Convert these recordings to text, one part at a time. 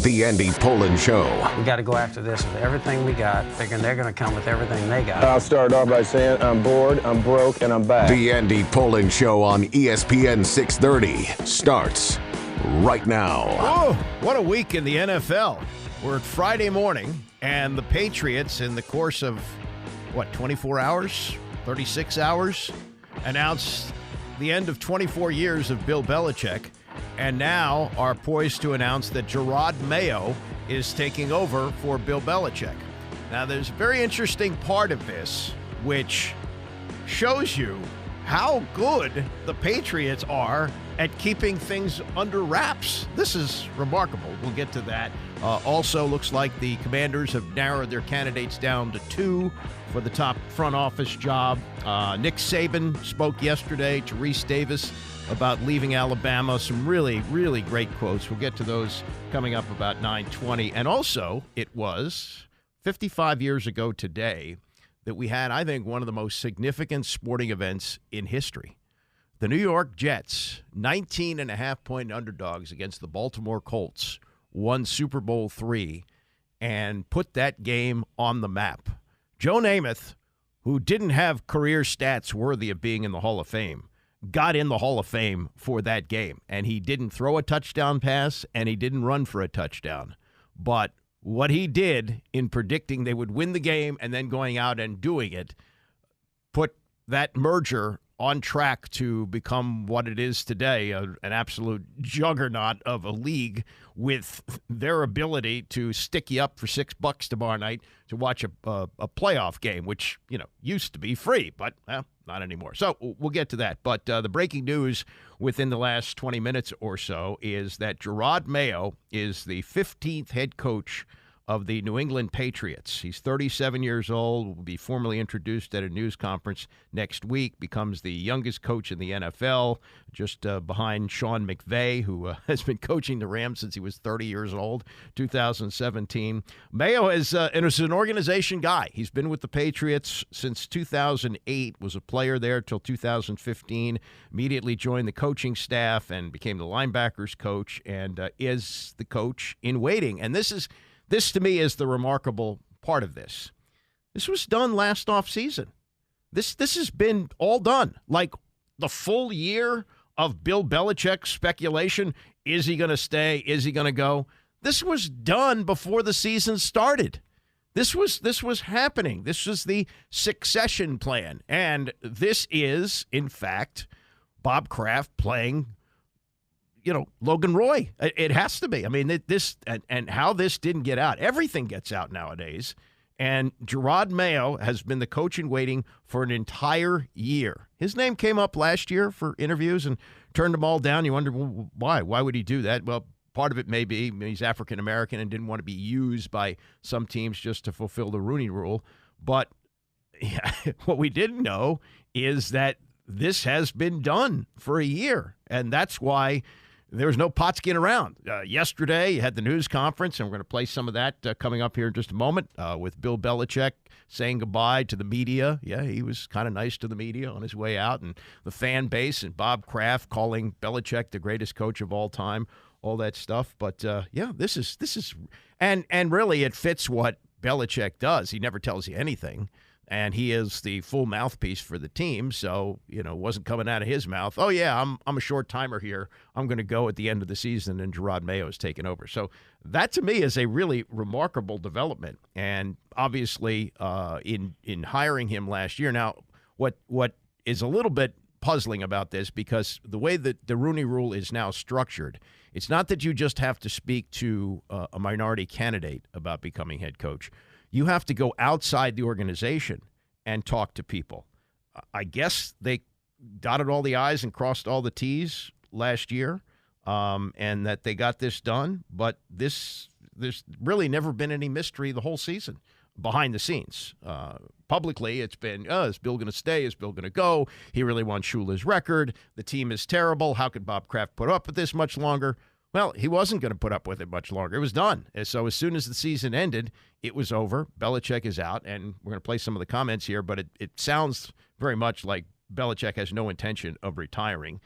The Andy Pollin Show. We got to go after this with everything we got, thinking they're going to come with everything they got. I'll start off by saying I'm bored, I'm broke, and I'm back. The Andy Pollin Show on ESPN 630 starts right now. Oh, what a week in the NFL. We're at Friday morning, and the Patriots, in the course of, 24 hours, 36 hours, announced the end of 24 years of Bill Belichick, and now are poised to announce that Jerod Mayo is taking over for Bill Belichick. Now, there's a very interesting part of this, which shows you how good the Patriots are at keeping things under wraps. This is remarkable. We'll get to that. Also, looks like the Commanders have narrowed their candidates down to 2 for the top front office job. Nick Saban spoke yesterday to Rece Davis about leaving Alabama. Some really, really great quotes. We'll get to those coming up about 9:20. And also, it was 55 years ago today that we had, I think, one of the most significant sporting events in history. The New York Jets, 19.5-point underdogs against the Baltimore Colts, won Super Bowl III and put that game on the map. Joe Namath, who didn't have career stats worthy of being in the Hall of Fame, got in the Hall of Fame for that game. And he didn't throw a touchdown pass, and he didn't run for a touchdown. But what he did in predicting they would win the game and then going out and doing it put that merger on track to become what it is today, an absolute juggernaut of a league with their ability to stick you up for $6 tomorrow night to watch a playoff game, which, used to be free, but not anymore. So we'll get to that. But the breaking news within the last 20 minutes or so is that Jerod Mayo is the 15th head coach of the New England Patriots. He's 37 years old, will be formally introduced at a news conference next week, becomes the youngest coach in the NFL, just behind Sean McVay, who has been coaching the Rams since he was 30 years old, 2017. Mayo is an organization guy. He's been with the Patriots since 2008, was a player there till 2015, immediately joined the coaching staff and became the linebackers coach, and is the coach in waiting. And this, to me, is the remarkable part of this. This was done last offseason. This has been all done. Like the full year of Bill Belichick speculation. Is he going to stay? Is he going to go? This was done before the season started. This was happening. This was the succession plan. And this is, in fact, Bob Kraft playing Logan Roy. It has to be. I mean, this and how this didn't get out. Everything gets out nowadays. And Jerod Mayo has been the coach in waiting for an entire year. His name came up last year for interviews and turned them all down. You wonder, well, why? Why would he do that? Well, part of it may be he's African-American and didn't want to be used by some teams just to fulfill the Rooney Rule. But what we didn't know is that this has been done for a year. And that's why there was no Potskin around. Yesterday, you had the news conference, and we're going to play some of that coming up here in just a moment with Bill Belichick saying goodbye to the media. Yeah, he was kind of nice to the media on his way out, and the fan base, and Bob Kraft calling Belichick the greatest coach of all time, all that stuff. But, this is and really it fits what Belichick does. He never tells you anything. And he is the full mouthpiece for the team, so, it wasn't coming out of his mouth. Oh, yeah, I'm a short timer here. I'm going to go at the end of the season, and Jerod Mayo is taking over. So that, to me, is a really remarkable development. And obviously, in hiring him last year. Now, what is a little bit puzzling about this, because the way that the Rooney Rule is now structured, it's not that you just have to speak to a minority candidate about becoming head coach. You have to go outside the organization and talk to people. I guess they dotted all the I's and crossed all the T's last year, and that they got this done. But there's really never been any mystery the whole season behind the scenes. Publicly, it's been, is Bill going to stay? Is Bill going to go? He really wants Shula's record. The team is terrible. How could Bob Kraft put up with this much longer? Well, he wasn't going to put up with it much longer. It was done. And so as soon as the season ended, it was over. Belichick is out, and we're going to play some of the comments here, but it sounds very much like Belichick has no intention of retiring,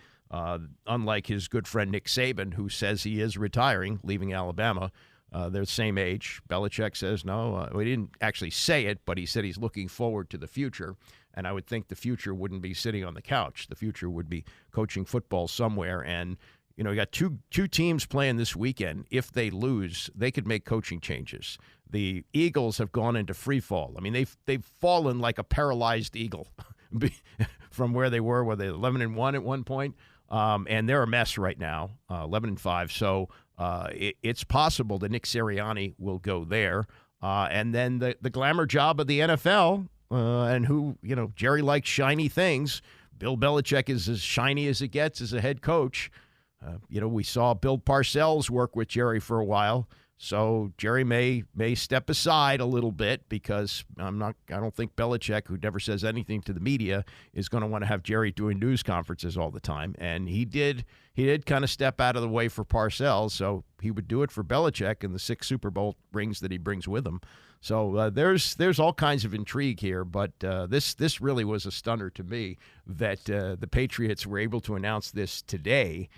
unlike his good friend Nick Saban, who says he is retiring, leaving Alabama. They're the same age. Belichick says no. We didn't actually say it, but he said he's looking forward to the future. And I would think the future wouldn't be sitting on the couch. The future would be coaching football somewhere. And, you know, you got two teams playing this weekend. If they lose, they could make coaching changes. The Eagles have gone into free fall. I mean, they've fallen like a paralyzed eagle from where they were 11-1 at one point. And they're a mess right now, 11-5. So it's possible that Nick Sirianni will go there. And then the glamour job of the NFL, and who, you know, Jerry likes shiny things. Bill Belichick is as shiny as it gets as a head coach. You know, we saw Bill Parcells work with Jerry for a while. So Jerry may step aside a little bit because I don't think Belichick, who never says anything to the media, is going to want to have Jerry doing news conferences all the time. And he did kind of step out of the way for Parcells, so he would do it for Belichick and the 6 Super Bowl rings that he brings with him. So there's all kinds of intrigue here, but this really was a stunner to me that the Patriots were able to announce this today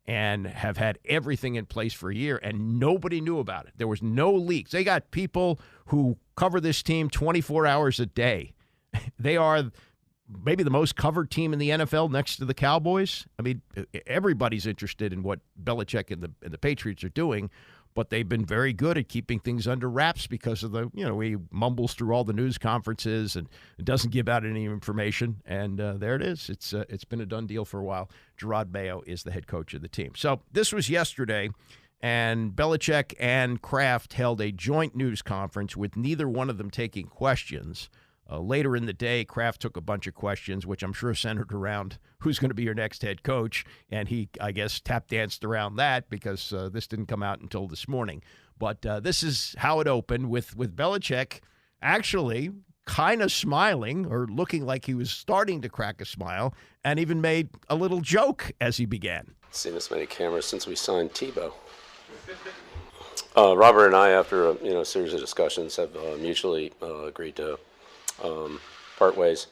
and have had everything in place for a year, and nobody knew about it. There was no leaks. They got people who cover this team 24 hours a day. They are maybe the most covered team in the NFL next to the Cowboys. I mean, everybody's interested in what Belichick and the Patriots are doing, but they've been very good at keeping things under wraps because of he mumbles through all the news conferences and doesn't give out any information. And there it is. It's been a done deal for a while. Gerard Mayo is the head coach of the team. So this was yesterday, and Belichick and Kraft held a joint news conference with neither one of them taking questions. Later in the day, Kraft took a bunch of questions, which I'm sure centered around who's going to be your next head coach. And he, I guess, tap danced around that because this didn't come out until this morning. But this is how it opened with Belichick actually kind of smiling or looking like he was starting to crack a smile and even made a little joke as he began. Seen this many cameras since we signed Tebow. Robert and I, after a series of discussions, have mutually agreed to part ways,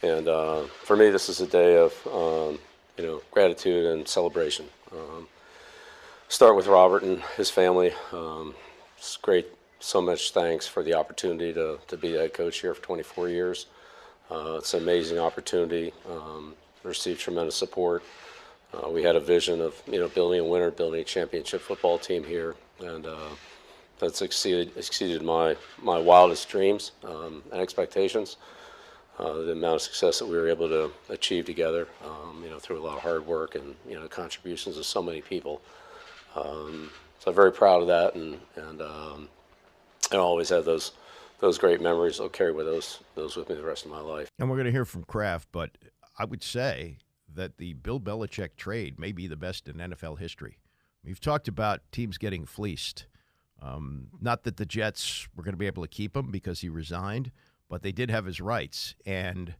and for me, this is a day of gratitude and celebration. Start with Robert and his family. It's great. So much thanks for the opportunity to be the head coach here for 24 years. It's an amazing opportunity. Received tremendous support. We had a vision of building a winner, building a championship football team here, and that's exceeded my wildest dreams and expectations. The amount of success that we were able to achieve together, through a lot of hard work and contributions of so many people. So I'm very proud of that, and I always have those great memories. I'll carry with those with me the rest of my life. And we're going to hear from Kraft, but I would say that the Bill Belichick trade may be the best in NFL history. We've talked about teams getting fleeced. Not that the Jets were going to be able to keep him because he resigned, but they did have his rights. And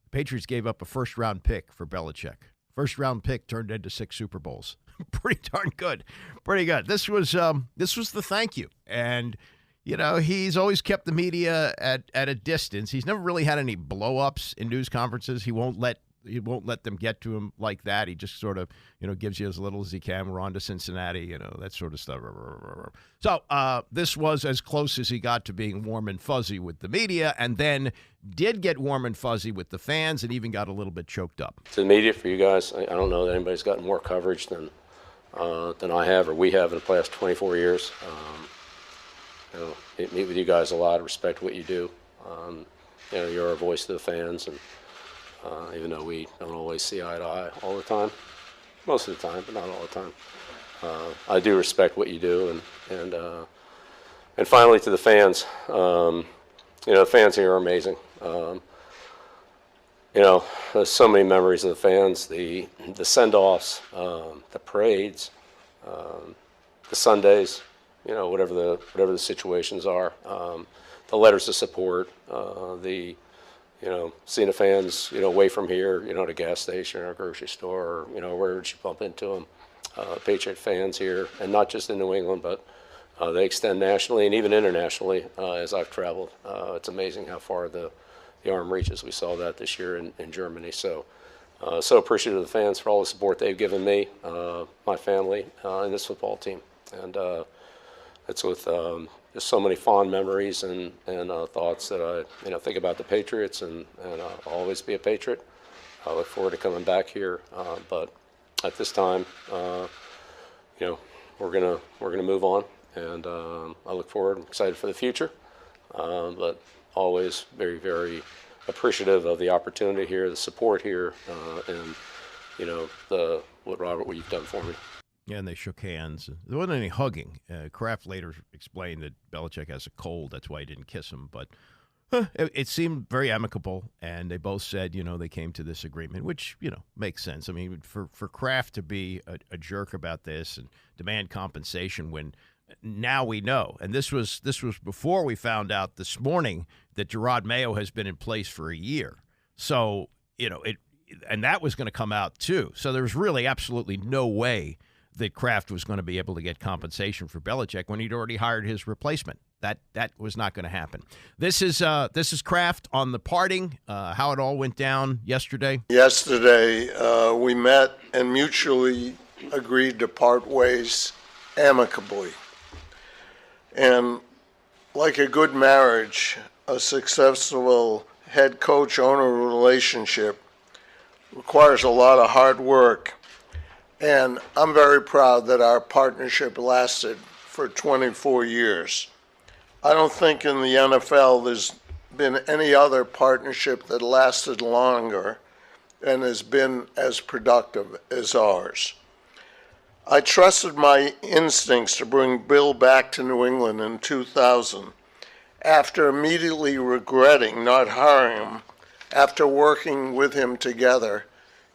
the Patriots gave up a first-round pick for Belichick. First-round pick turned into 6 Super Bowls. Pretty darn good. Pretty good. This was the thank you. And, he's always kept the media at a distance. He's never really had any blow-ups in news conferences. He won't let them get to him like that. He just sort of, gives you as little as he can. We're on to Cincinnati, that sort of stuff. So this was as close as he got to being warm and fuzzy with the media, and then did get warm and fuzzy with the fans and even got a little bit choked up. To the media, for you guys, I don't know that anybody's gotten more coverage than I have or we have in the past 24 years. Meet with you guys a lot, respect what you do. You're a voice to the fans, and even though we don't always see eye to eye all the time, most of the time, but not all the time. I do respect what you do, and finally to the fans. The fans here are amazing. There's so many memories of the fans, the send-offs, the parades, the Sundays, whatever the situations are, the letters of support, seeing the fans, away from here, at a gas station or a grocery store, or where did you bump into them? Patriot fans here, and not just in New England, but they extend nationally and even internationally as I've traveled. It's amazing how far the arm reaches. We saw that this year in Germany. So appreciative of the fans for all the support they've given me, my family, and this football team. And it's with just so many fond memories and thoughts that I think about the Patriots, and I'll always be a Patriot. I look forward to coming back here, but at this time, we're gonna move on, and I look forward. I'm excited for the future, but always very, very appreciative of the opportunity here, the support here, and what you've done for me. Yeah, and they shook hands. There wasn't any hugging. Kraft later explained that Belichick has a cold. That's why he didn't kiss him. But it seemed very amicable, and they both said, they came to this agreement, which, makes sense. I mean, for Kraft to be a jerk about this and demand compensation when now we know, and this was before we found out this morning that Gerard Mayo has been in place for a year. So, and that was going to come out too. So there was really absolutely no way that Kraft was going to be able to get compensation for Belichick when he'd already hired his replacement. That was not going to happen. This is Kraft on the parting, how it all went down yesterday. Yesterday, we met and mutually agreed to part ways amicably. And like a good marriage, a successful head coach-owner relationship requires a lot of hard work. And I'm very proud that our partnership lasted for 24 years. I don't think in the NFL there's been any other partnership that lasted longer and has been as productive as ours. I trusted my instincts to bring Bill back to New England in 2000 after immediately regretting not hiring him after working with him together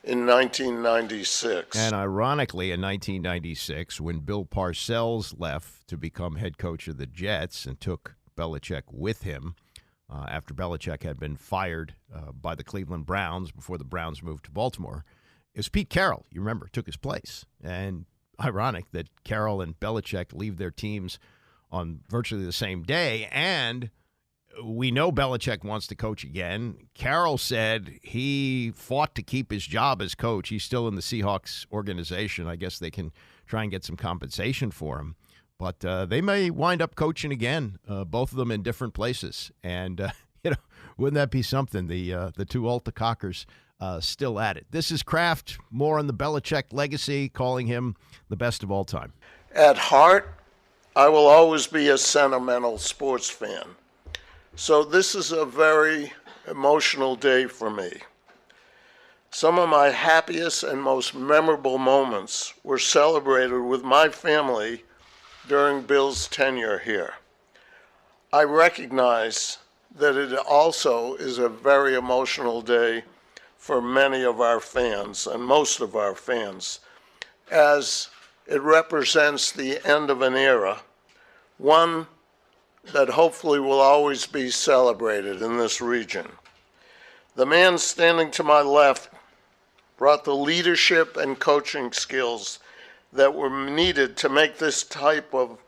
in 1996. And ironically, in 1996, when Bill Parcells left to become head coach of the Jets and took Belichick with him, after Belichick had been fired by the Cleveland Browns before the Browns moved to Baltimore, it was Pete Carroll, you remember, took his place. And ironic that Carroll and Belichick leave their teams on virtually the same day, and we know Belichick wants to coach again. Carroll said he fought to keep his job as coach. He's still in the Seahawks organization. I guess they can try and get some compensation for him. But they may wind up coaching again, both of them in different places. And, wouldn't that be something? The two Alta-Cockers still at it. This is Kraft, more on the Belichick legacy, calling him the best of all time. At heart, I will always be a sentimental sports fan. So this is a very emotional day for me. Some of my happiest and most memorable moments were celebrated with my family during Bill's tenure here. I recognize that it also is a very emotional day for many of our fans and most of our fans, as it represents the end of an era, one that hopefully will always be celebrated in this region. The man standing to my left brought the leadership and coaching skills that were needed to make this type of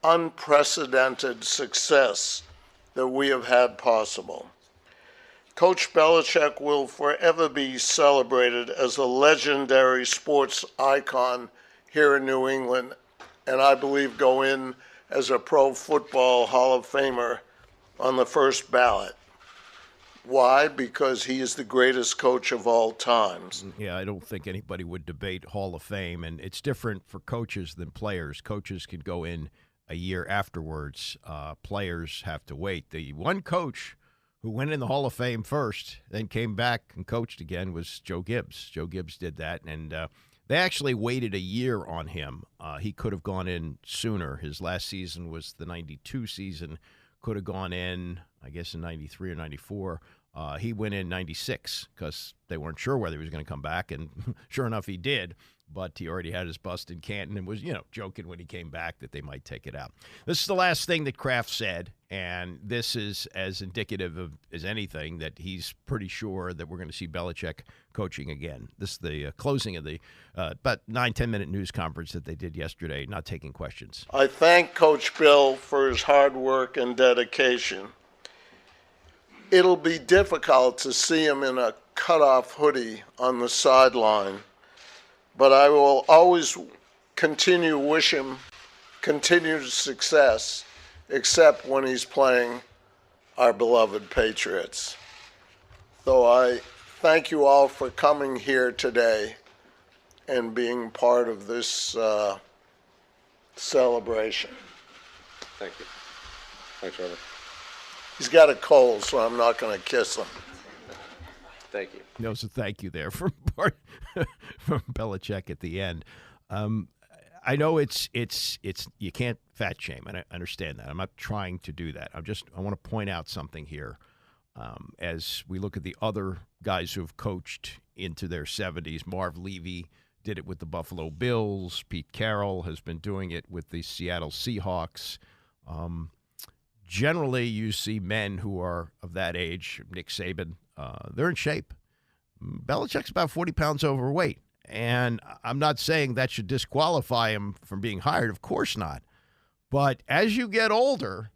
unprecedented success that we have had possible. Coach Belichick will forever be celebrated as a legendary sports icon here in New England, and I believe go in as a Pro Football Hall of Famer on the first ballot. Why? Because he is the greatest coach of all times. Yeah, I don't think anybody would debate Hall of Fame, and it's different for coaches than players. Coaches can go in a year afterwards. Players have to wait. The one coach who went in the Hall of Fame first, then came back and coached again, was Joe Gibbs. Joe Gibbs did that, and they actually waited a year on him. He could have gone in sooner. His last season was the 92 season. Could have gone in, I guess, in 93 or 94. He went in 96 because they weren't sure whether he was going to come back, and sure enough, he did. But he already had his bust in Canton and was, joking when he came back that they might take it out. This is the last thing that Kraft said, and this is as indicative of as anything that he's pretty sure that we're going to see Belichick coaching again. This is the closing of the about 9-10 minute news conference that they did yesterday, not taking questions. I thank Coach Bill for his hard work and dedication. It'll be difficult to see him in a cutoff hoodie on the sideline, but I will always continue to wish him continued success, except when he's playing our beloved Patriots. So I thank you all for coming here today and being part of this celebration. Thank you. Thanks, Robert. He's got a cold, so I'm not going to kiss him. Thank you. No, so thank you there from Belichick at the end. I know it's you can't fat shame, and I understand that. I'm not trying to do that. I want to point out something here. As we look at the other guys who have coached into their 70s, Marv Levy did it with the Buffalo Bills. Pete Carroll has been doing it with the Seattle Seahawks. Generally, you see men who are of that age, Nick Saban, they're in shape. Belichick's about 40 pounds overweight, and I'm not saying that should disqualify him from being hired. Of course not. But as you get older,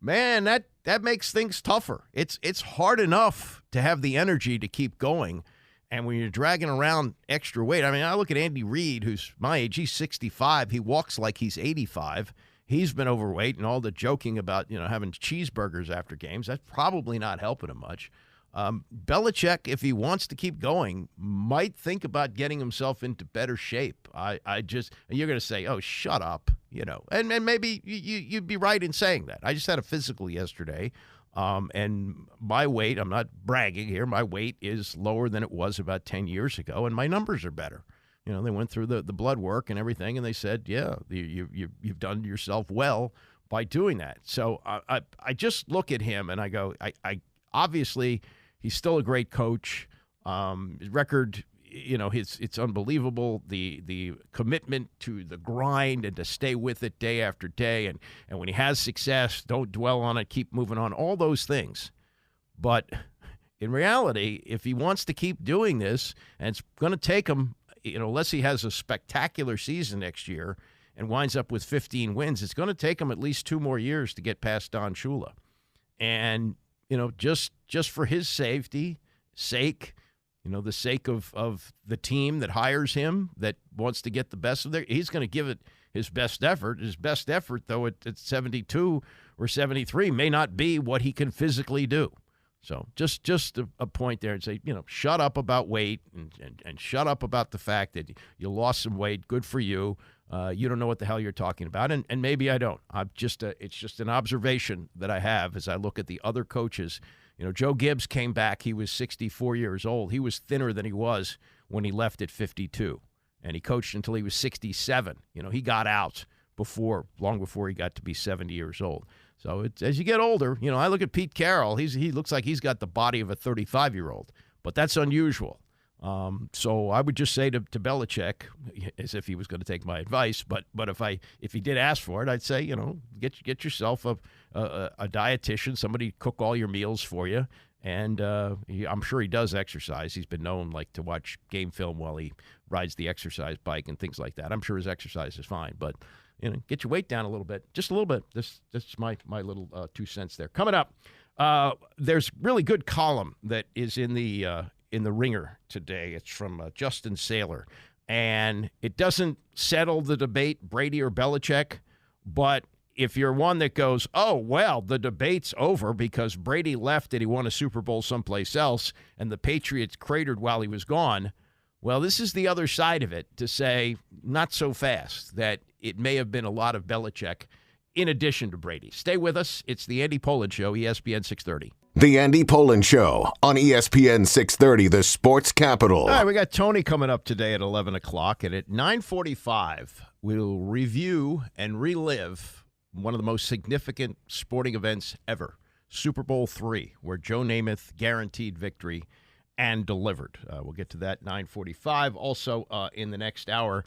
man, that makes things tougher. It's hard enough to have the energy to keep going. And when you're dragging around extra weight, I mean, I look at Andy Reid, who's my age. He's 65. He walks like he's 85. He's been overweight, and all the joking about, having cheeseburgers after games, that's probably not helping him much. Belichick, if he wants to keep going, might think about getting himself into better shape. You're going to say, oh, shut up, and maybe you'd be right in saying that. I just had a physical yesterday, and my weight, I'm not bragging here, my weight is lower than it was about 10 years ago, and my numbers are better. They went through the blood work and everything, and they said, yeah, you've done yourself well by doing that. So I just look at him, and I go, I obviously – he's still a great coach. His record, it's unbelievable. The commitment to the grind and to stay with it day after day. And when he has success, don't dwell on it, keep moving on, all those things. But in reality, if he wants to keep doing this, and it's going to take him, unless he has a spectacular season next year and winds up with 15 wins, it's going to take him at least 2 more years to get past Don Shula. And just for his sake, the sake of the team that hires him, that wants to get the best of their, he's going to give it his best effort. His best effort, though, at 72 or 73, may not be what he can physically do. So just a point there, and say, shut up about weight and shut up about the fact that you lost some weight. Good for you. You don't know what the hell you're talking about, and maybe I don't. It's just an observation that I have as I look at the other coaches. Joe Gibbs came back. He was 64 years old. He was thinner than he was when he left at 52, and he coached until he was 67. He got out long before he got to be 70 years old. So as you get older, I look at Pete Carroll. He looks like he's got the body of a 35-year-old, but that's unusual. So I would just say to Belichick, as if he was going to take my advice, but if he did ask for it, I'd say, get yourself a dietitian, somebody cook all your meals for you, and I'm sure he does exercise. He's been known to watch game film while he rides the exercise bike and things like that. I'm sure his exercise is fine, but get your weight down a little bit, just a little bit. This is my little 2 cents there. Coming up, there's really good column that is in the Ringer today. It's from Justin Saylor, and it doesn't settle the debate, Brady or Belichick, but if you're one that goes, oh, well, the debate's over because Brady left and he won a Super Bowl someplace else and the Patriots cratered while he was gone, well, this is the other side of it, to say not so fast, that it may have been a lot of Belichick in addition to Brady. Stay with us. It's the Andy Pollin Show, ESPN 630. The Andy Pollin Show on ESPN 630, the sports capital. All right, we got Tony coming up today at 11 o'clock, and at 9:45, we'll review and relive one of the most significant sporting events ever, Super Bowl III, where Joe Namath guaranteed victory and delivered. We'll get to that 9:45. Also, in the next hour,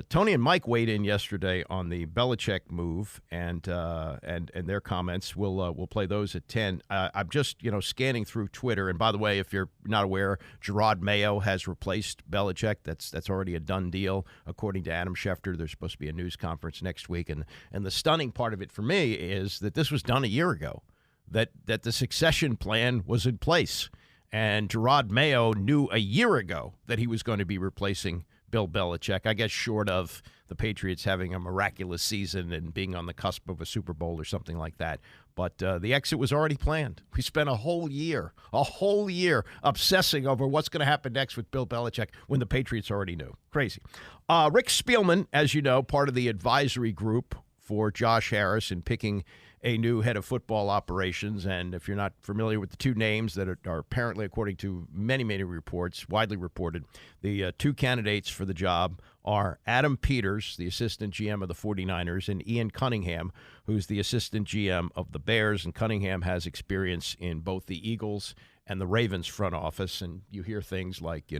Tony and Mike weighed in yesterday on the Belichick move and their comments. We'll play those at 10. I'm just scanning through Twitter, and by the way, if you're not aware, Gerard Mayo has replaced Belichick. That's already a done deal, according to Adam Schefter. There's supposed to be a news conference next week, and the stunning part of it for me is that this was done a year ago, that the succession plan was in place, and Gerard Mayo knew a year ago that he was going to be replacing Bill Belichick, I guess, short of the Patriots having a miraculous season and being on the cusp of a Super Bowl or something like that. But the exit was already planned. We spent a whole year obsessing over what's going to happen next with Bill Belichick when the Patriots already knew. Crazy. Rick Spielman, as you know, part of the advisory group for Josh Harris in picking a new head of football operations. And if you're not familiar with the two names that are apparently, according to many, many reports, widely reported, the two candidates for the job are Adam Peters, the assistant GM of the 49ers, and Ian Cunningham, who's the assistant GM of the Bears. And Cunningham has experience in both the Eagles and the Ravens front office. And you hear things like,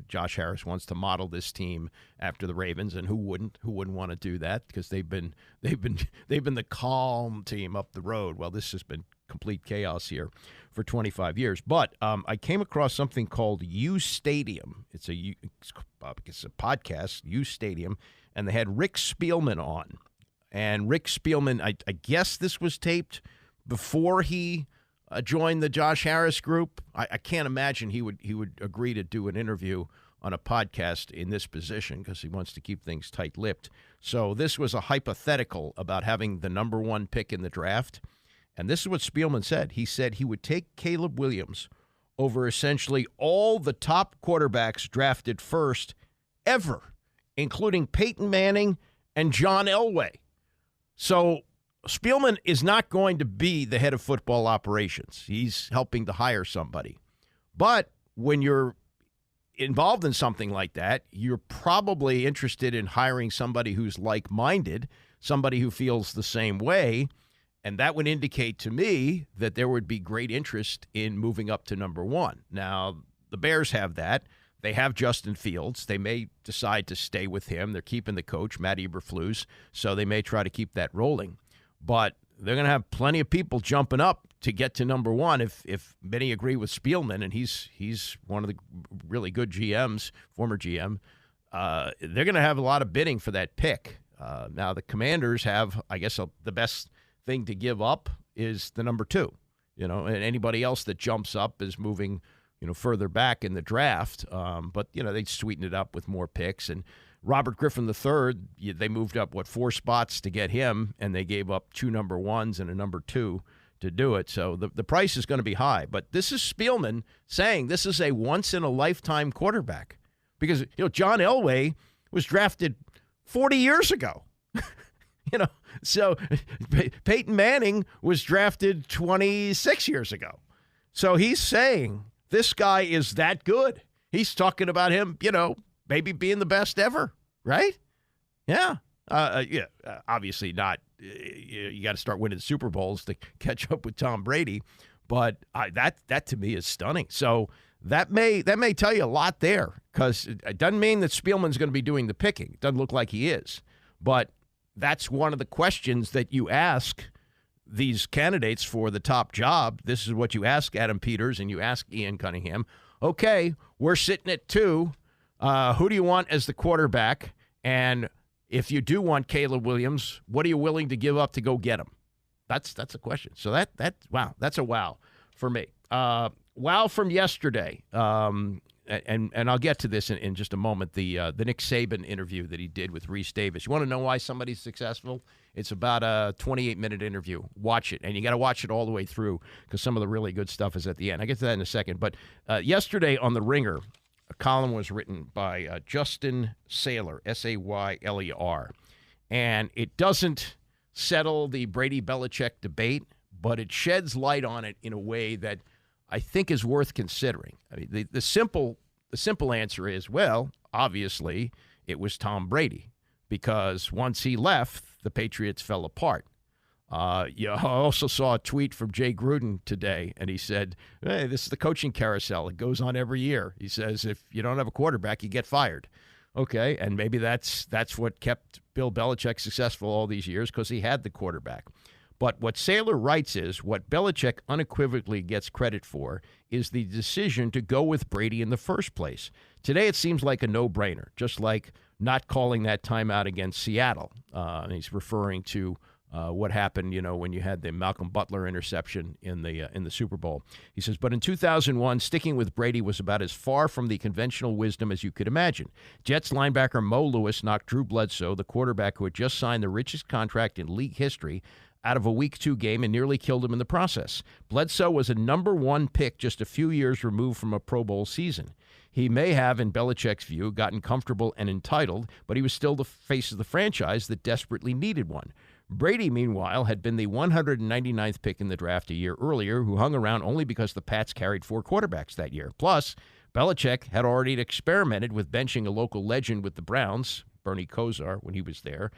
Josh Harris wants to model this team after the Ravens, and who wouldn't want to do that, because they've been the calm team up the road. Well, this has been complete chaos here for 25 years. But I came across something called U Stadium. It's a podcast, U Stadium, and they had Rick Spielman on. And Rick Spielman, I guess this was taped before he joined the Josh Harris group. I can't imagine he would agree to do an interview on a podcast in this position, because he wants to keep things tight-lipped. So this was a hypothetical about having the number one pick in the draft. And this is what Spielman said. He said he would take Caleb Williams over essentially all the top quarterbacks drafted first ever, including Peyton Manning and John Elway. So Spielman is not going to be the head of football operations. He's helping to hire somebody. But when you're involved in something like that, you're probably interested in hiring somebody who's like-minded, somebody who feels the same way, and that would indicate to me that there would be great interest in moving up to number one. Now, the Bears have that. They have Justin Fields. They may decide to stay with him. They're keeping the coach, Matt Eberflus, so they may try to keep that rolling. But they're going to have plenty of people jumping up to get to number one if many agree with Spielman, and he's one of the really good GMs, former GM. They're going to have a lot of bidding for that pick. Now, the Commanders have, I guess, the best thing to give up is the number two. And anybody else that jumps up is moving, further back in the draft. But, they'd sweeten it up with more picks. And Robert Griffin III, they moved up, 4 spots to get him, and they gave up 2 number ones and a number 2 to do it. So the price is going to be high. But this is Spielman saying this is a once-in-a-lifetime quarterback. Because, John Elway was drafted 40 years ago. So Peyton Manning was drafted 26 years ago. So he's saying this guy is that good. He's talking about him, maybe being the best ever, right? Yeah. Obviously not. You got to start winning Super Bowls to catch up with Tom Brady, but that to me is stunning. So that may tell you a lot there, because it doesn't mean that Spielman's going to be doing the picking. It doesn't look like he is, but that's one of the questions that you ask these candidates for the top job. This is what you ask Adam Peters and you ask Ian Cunningham. Okay, we're sitting at 2. Who do you want as the quarterback? And if you do want Caleb Williams, what are you willing to give up to go get him? That's a question. So wow, that's a wow for me. Wow from yesterday. And I'll get to this in just a moment, the Nick Saban interview that he did with Rece Davis. You want to know why somebody's successful? It's about a 28-minute interview. Watch it, and you got to watch it all the way through, because some of the really good stuff is at the end. I'll get to that in a second. But yesterday on The Ringer, a column was written by Justin Saylor, Sayler, and it doesn't settle the Brady-Belichick debate, but it sheds light on it in a way that I think is worth considering. I mean, the simple answer is, well, obviously it was Tom Brady, because once he left, the Patriots fell apart. I also saw a tweet from Jay Gruden today, and he said, hey, this is the coaching carousel. It goes on every year. He says, if you don't have a quarterback, you get fired. Okay, and maybe that's what kept Bill Belichick successful all these years, because he had the quarterback. But what Saylor writes is, what Belichick unequivocally gets credit for is the decision to go with Brady in the first place. Today it seems like a no-brainer, just like not calling that timeout against Seattle. And he's referring to what happened, when you had the Malcolm Butler interception in the Super Bowl. He says, but in 2001, sticking with Brady was about as far from the conventional wisdom as you could imagine. Jets linebacker Mo Lewis knocked Drew Bledsoe, the quarterback who had just signed the richest contract in league history, out of a Week 2 game and nearly killed him in the process. Bledsoe was a number 1 pick just a few years removed from a Pro Bowl season. He may have, in Belichick's view, gotten comfortable and entitled, but he was still the face of the franchise that desperately needed one. Brady, meanwhile, had been the 199th pick in the draft a year earlier, who hung around only because the Pats carried 4 quarterbacks that year. Plus, Belichick had already experimented with benching a local legend with the Browns, Bernie Kosar, when he was there,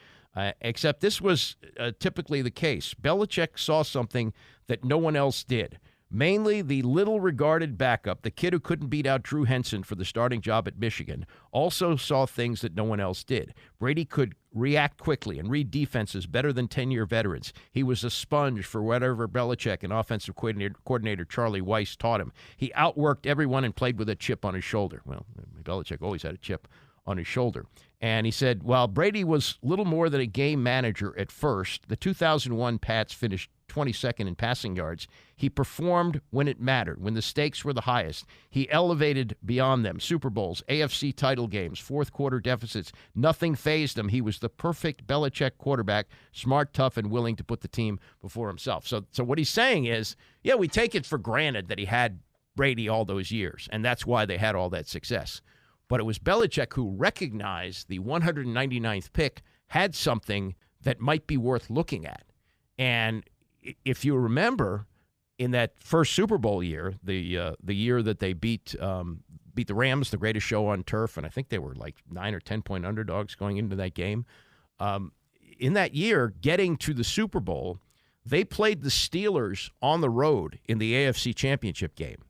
except this was typically the case. Belichick saw something that no one else did. Mainly the little-regarded backup, the kid who couldn't beat out Drew Henson for the starting job at Michigan, also saw things that no one else did. Brady could react quickly and read defenses better than 10-year veterans. He was a sponge for whatever Belichick and offensive coordinator Charlie Weiss taught him. He outworked everyone and played with a chip on his shoulder. Well, Belichick always had a chip on his shoulder. And he said, while Brady was little more than a game manager at first, the 2001 Pats finished 22nd in passing yards. He performed when it mattered, when the stakes were the highest. He elevated beyond them. Super Bowls, AFC title games, fourth-quarter deficits. Nothing fazed him. He was the perfect Belichick quarterback, smart, tough, and willing to put the team before himself. So what he's saying is, yeah, we take it for granted that he had Brady all those years, and that's why they had all that success. But it was Belichick who recognized the 199th pick had something that might be worth looking at. And if you remember, in that first Super Bowl year, the year that they beat the Rams, the greatest show on turf, and I think they were like 9 or 10-point underdogs going into that game. In that year, getting to the Super Bowl, they played the Steelers on the road in the AFC Championship game.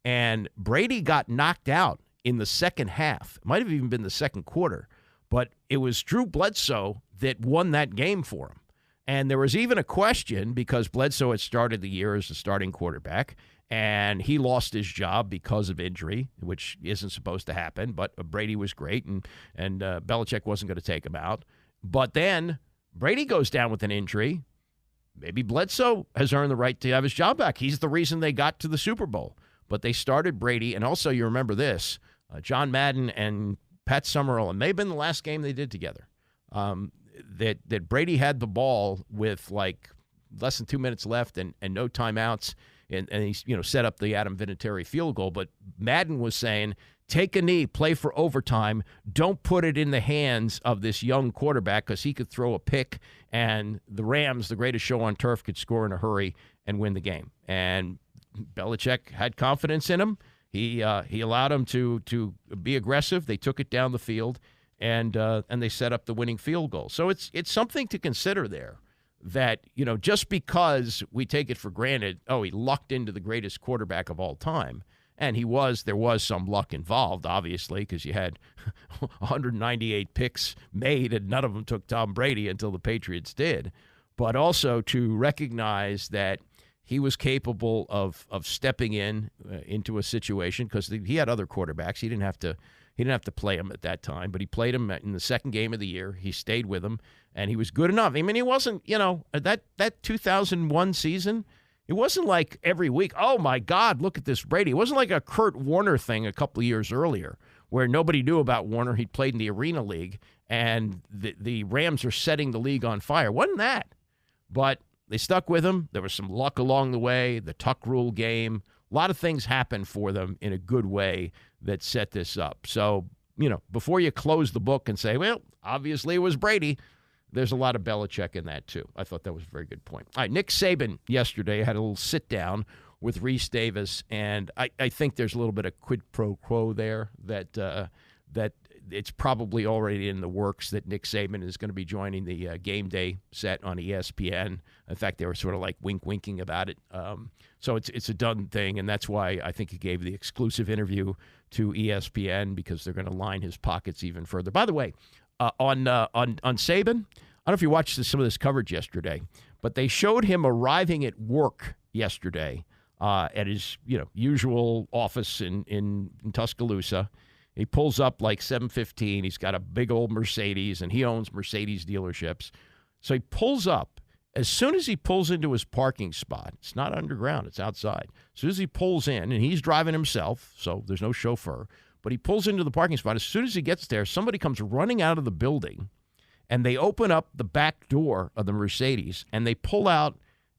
And Brady got knocked out in the second half. It might have even been the second quarter, but it was Drew Bledsoe that won that game for him. And there was even a question because Bledsoe had started the year as the starting quarterback, and he lost his job because of injury, which isn't supposed to happen, but Brady was great, and Belichick wasn't going to take him out. But then Brady goes down with an injury. Maybe Bledsoe has earned the right to have his job back. He's the reason they got to the Super Bowl. But they started Brady, and also you remember this, John Madden and Pat Summerall, and may have been the last game they did together, that Brady had the ball with like less than 2 minutes left and no timeouts, and he set up the Adam Vinatieri field goal. But Madden was saying, take a knee, play for overtime, don't put it in the hands of this young quarterback because he could throw a pick, and the Rams, the greatest show on turf, could score in a hurry and win the game. And Belichick had confidence in him. He allowed him to be aggressive. They took it down the field, and they set up the winning field goal. So it's something to consider there. That just because we take it for granted, he lucked into the greatest quarterback of all time, and there was some luck involved, obviously, because you had 198 picks made, and none of them took Tom Brady until the Patriots did. But also to recognize that he was capable of stepping into a situation because he had other quarterbacks. He didn't have to play him at that time, but he played him in the second game of the year. He stayed with him, and he was good enough. I mean, he wasn't, that 2001 season, it wasn't like every week, oh, my God, look at this Brady. It wasn't like a Kurt Warner thing a couple of years earlier where nobody knew about Warner. He'd played in the Arena League, and the Rams are setting the league on fire. It wasn't that, but they stuck with him. There was some luck along the way, the Tuck Rule game. A lot of things happened for them in a good way that set this up. So, before you close the book and say, well, obviously it was Brady, there's a lot of Belichick in that too. I thought that was a very good point. All right, Nick Saban yesterday had a little sit-down with Rece Davis, and I think there's a little bit of quid pro quo there that it's probably already in the works that Nick Saban is going to be joining the game day set on ESPN. In fact, they were sort of like winking about it. So it's a done thing, and that's why I think he gave the exclusive interview to ESPN because they're going to line his pockets even further. By the way, on Saban, I don't know if you watched some of this coverage yesterday, but they showed him arriving at work yesterday at his usual office in Tuscaloosa. He pulls up like 7:15. He's got a big old Mercedes, and he owns Mercedes dealerships. So he pulls up, As soon as he pulls into his parking spot, it's not underground, it's outside. As soon as he pulls in, and he's driving himself, so there's no chauffeur, but he pulls into the parking spot. As soon as he gets there, somebody comes running out of the building, and they open up the back door of the Mercedes, and they pull out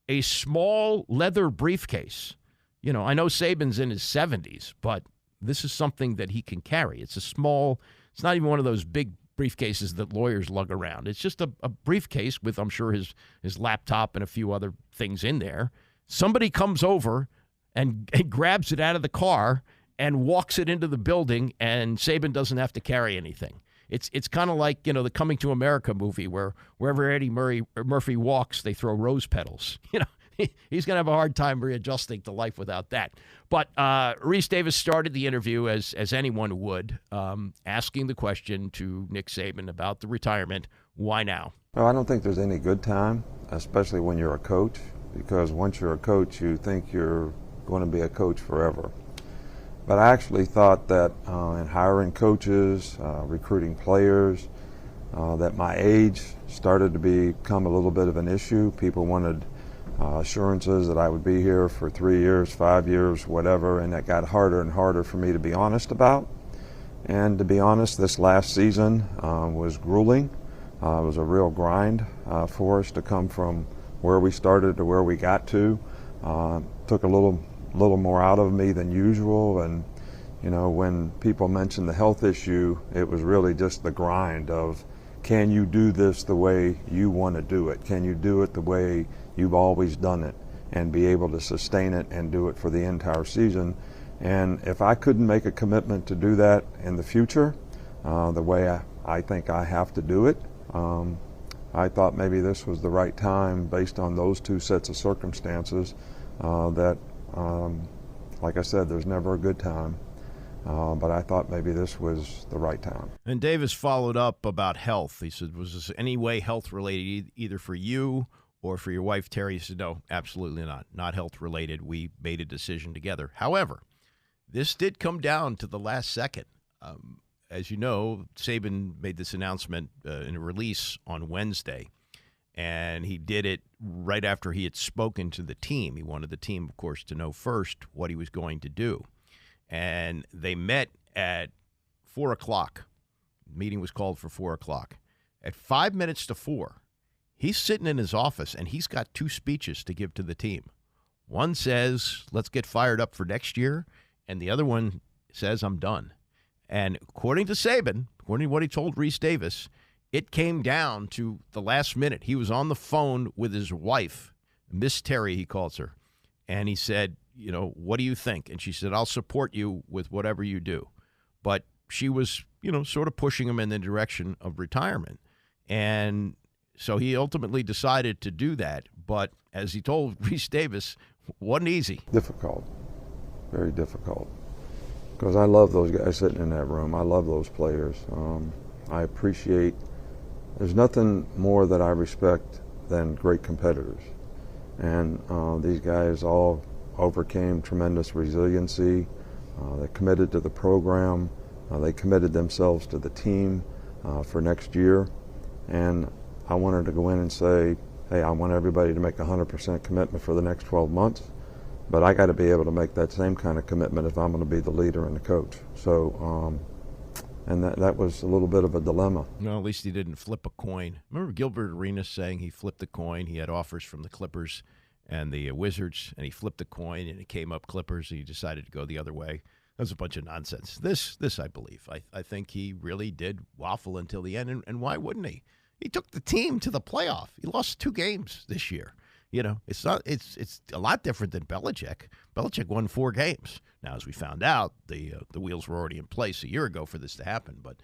a small leather briefcase. You know, I know Saban's in his 70s, but this is something that he can carry. It's a small, it's not even one of those big briefcases that lawyers lug around. It's just a briefcase with, I'm sure, his laptop and a few other things in there. Somebody comes over and grabs it out of the car and walks it into the building, and Saban doesn't have to carry anything. It's kind of like, you know, the Coming to America movie where wherever Eddie Murphy walks, they throw rose petals. You know, he's going to have a hard time readjusting to life without that. But Rece Davis started the interview as anyone would, asking the question to Nick Saban about the retirement. Why now? Well, I don't think there's any good time, especially when you're a coach, because once you're a coach, you think you're going to be a coach forever. But I actually thought that in hiring coaches, recruiting players, that my age started to become a little bit of an issue. People wanted assurances that I would be here for 3 years, 5 years, whatever, and that got harder and harder for me to be honest about. And to be honest, this last season was grueling. It was a real grind for us to come from where we started to where we got to. Took a little more out of me than usual, and you know, when people mention the health issue, it was really just the grind of, can you do this the way you want to do it? Can you do it the way you've always done it and be able to sustain it and do it for the entire season? And if I couldn't make a commitment to do that in the future, the way I think I have to do it, I thought maybe this was the right time based on those two sets of circumstances that like I said, there's never a good time, but I thought maybe this was the right time. And Davis followed up about health. He said, was this any way health-related, either for you or for your wife, Terry? He said, no, absolutely not health-related. We made a decision together. However, this did come down to the last second. As you know, Saban made this announcement in a release on Wednesday, and he did it right after he had spoken to the team. He wanted the team, of course, to know first what he was going to do. And they met at 4 o'clock. The meeting was called for 4 o'clock. At 5 minutes to 4, he's sitting in his office, and he's got two speeches to give to the team. One says, let's get fired up for next year, and the other one says, I'm done. And according to Saban, according to what he told Rece Davis, it came down to the last minute. He was on the phone with his wife, Miss Terry, he calls her, and he said, you know, what do you think? And she said, I'll support you with whatever you do. But she was, you know, sort of pushing him in the direction of retirement. And so he ultimately decided to do that. But as he told Rece Davis, wasn't easy. Difficult, very difficult. Because I love those guys sitting in that room. I love those players. I appreciate, there's nothing more that I respect than great competitors. And these guys all overcame tremendous resiliency. They committed to the program. They committed themselves to the team for next year. And I wanted to go in and say, hey, I want everybody to make 100% commitment for the next 12 months. But I got to be able to make that same kind of commitment if I'm going to be the leader and the coach. So, and that was a little bit of a dilemma. No, at least he didn't flip a coin. Remember Gilbert Arenas saying he flipped a coin? He had offers from the Clippers and the Wizards, and he flipped the coin, and it came up Clippers, and he decided to go the other way. That was a bunch of nonsense. This I believe. I think he really did waffle until the end, and why wouldn't he? He took the team to the playoff. He lost 2 games this year. You know, it's a lot different than Belichick. Belichick won 4 games. Now, as we found out, the wheels were already in place a year ago for this to happen. But,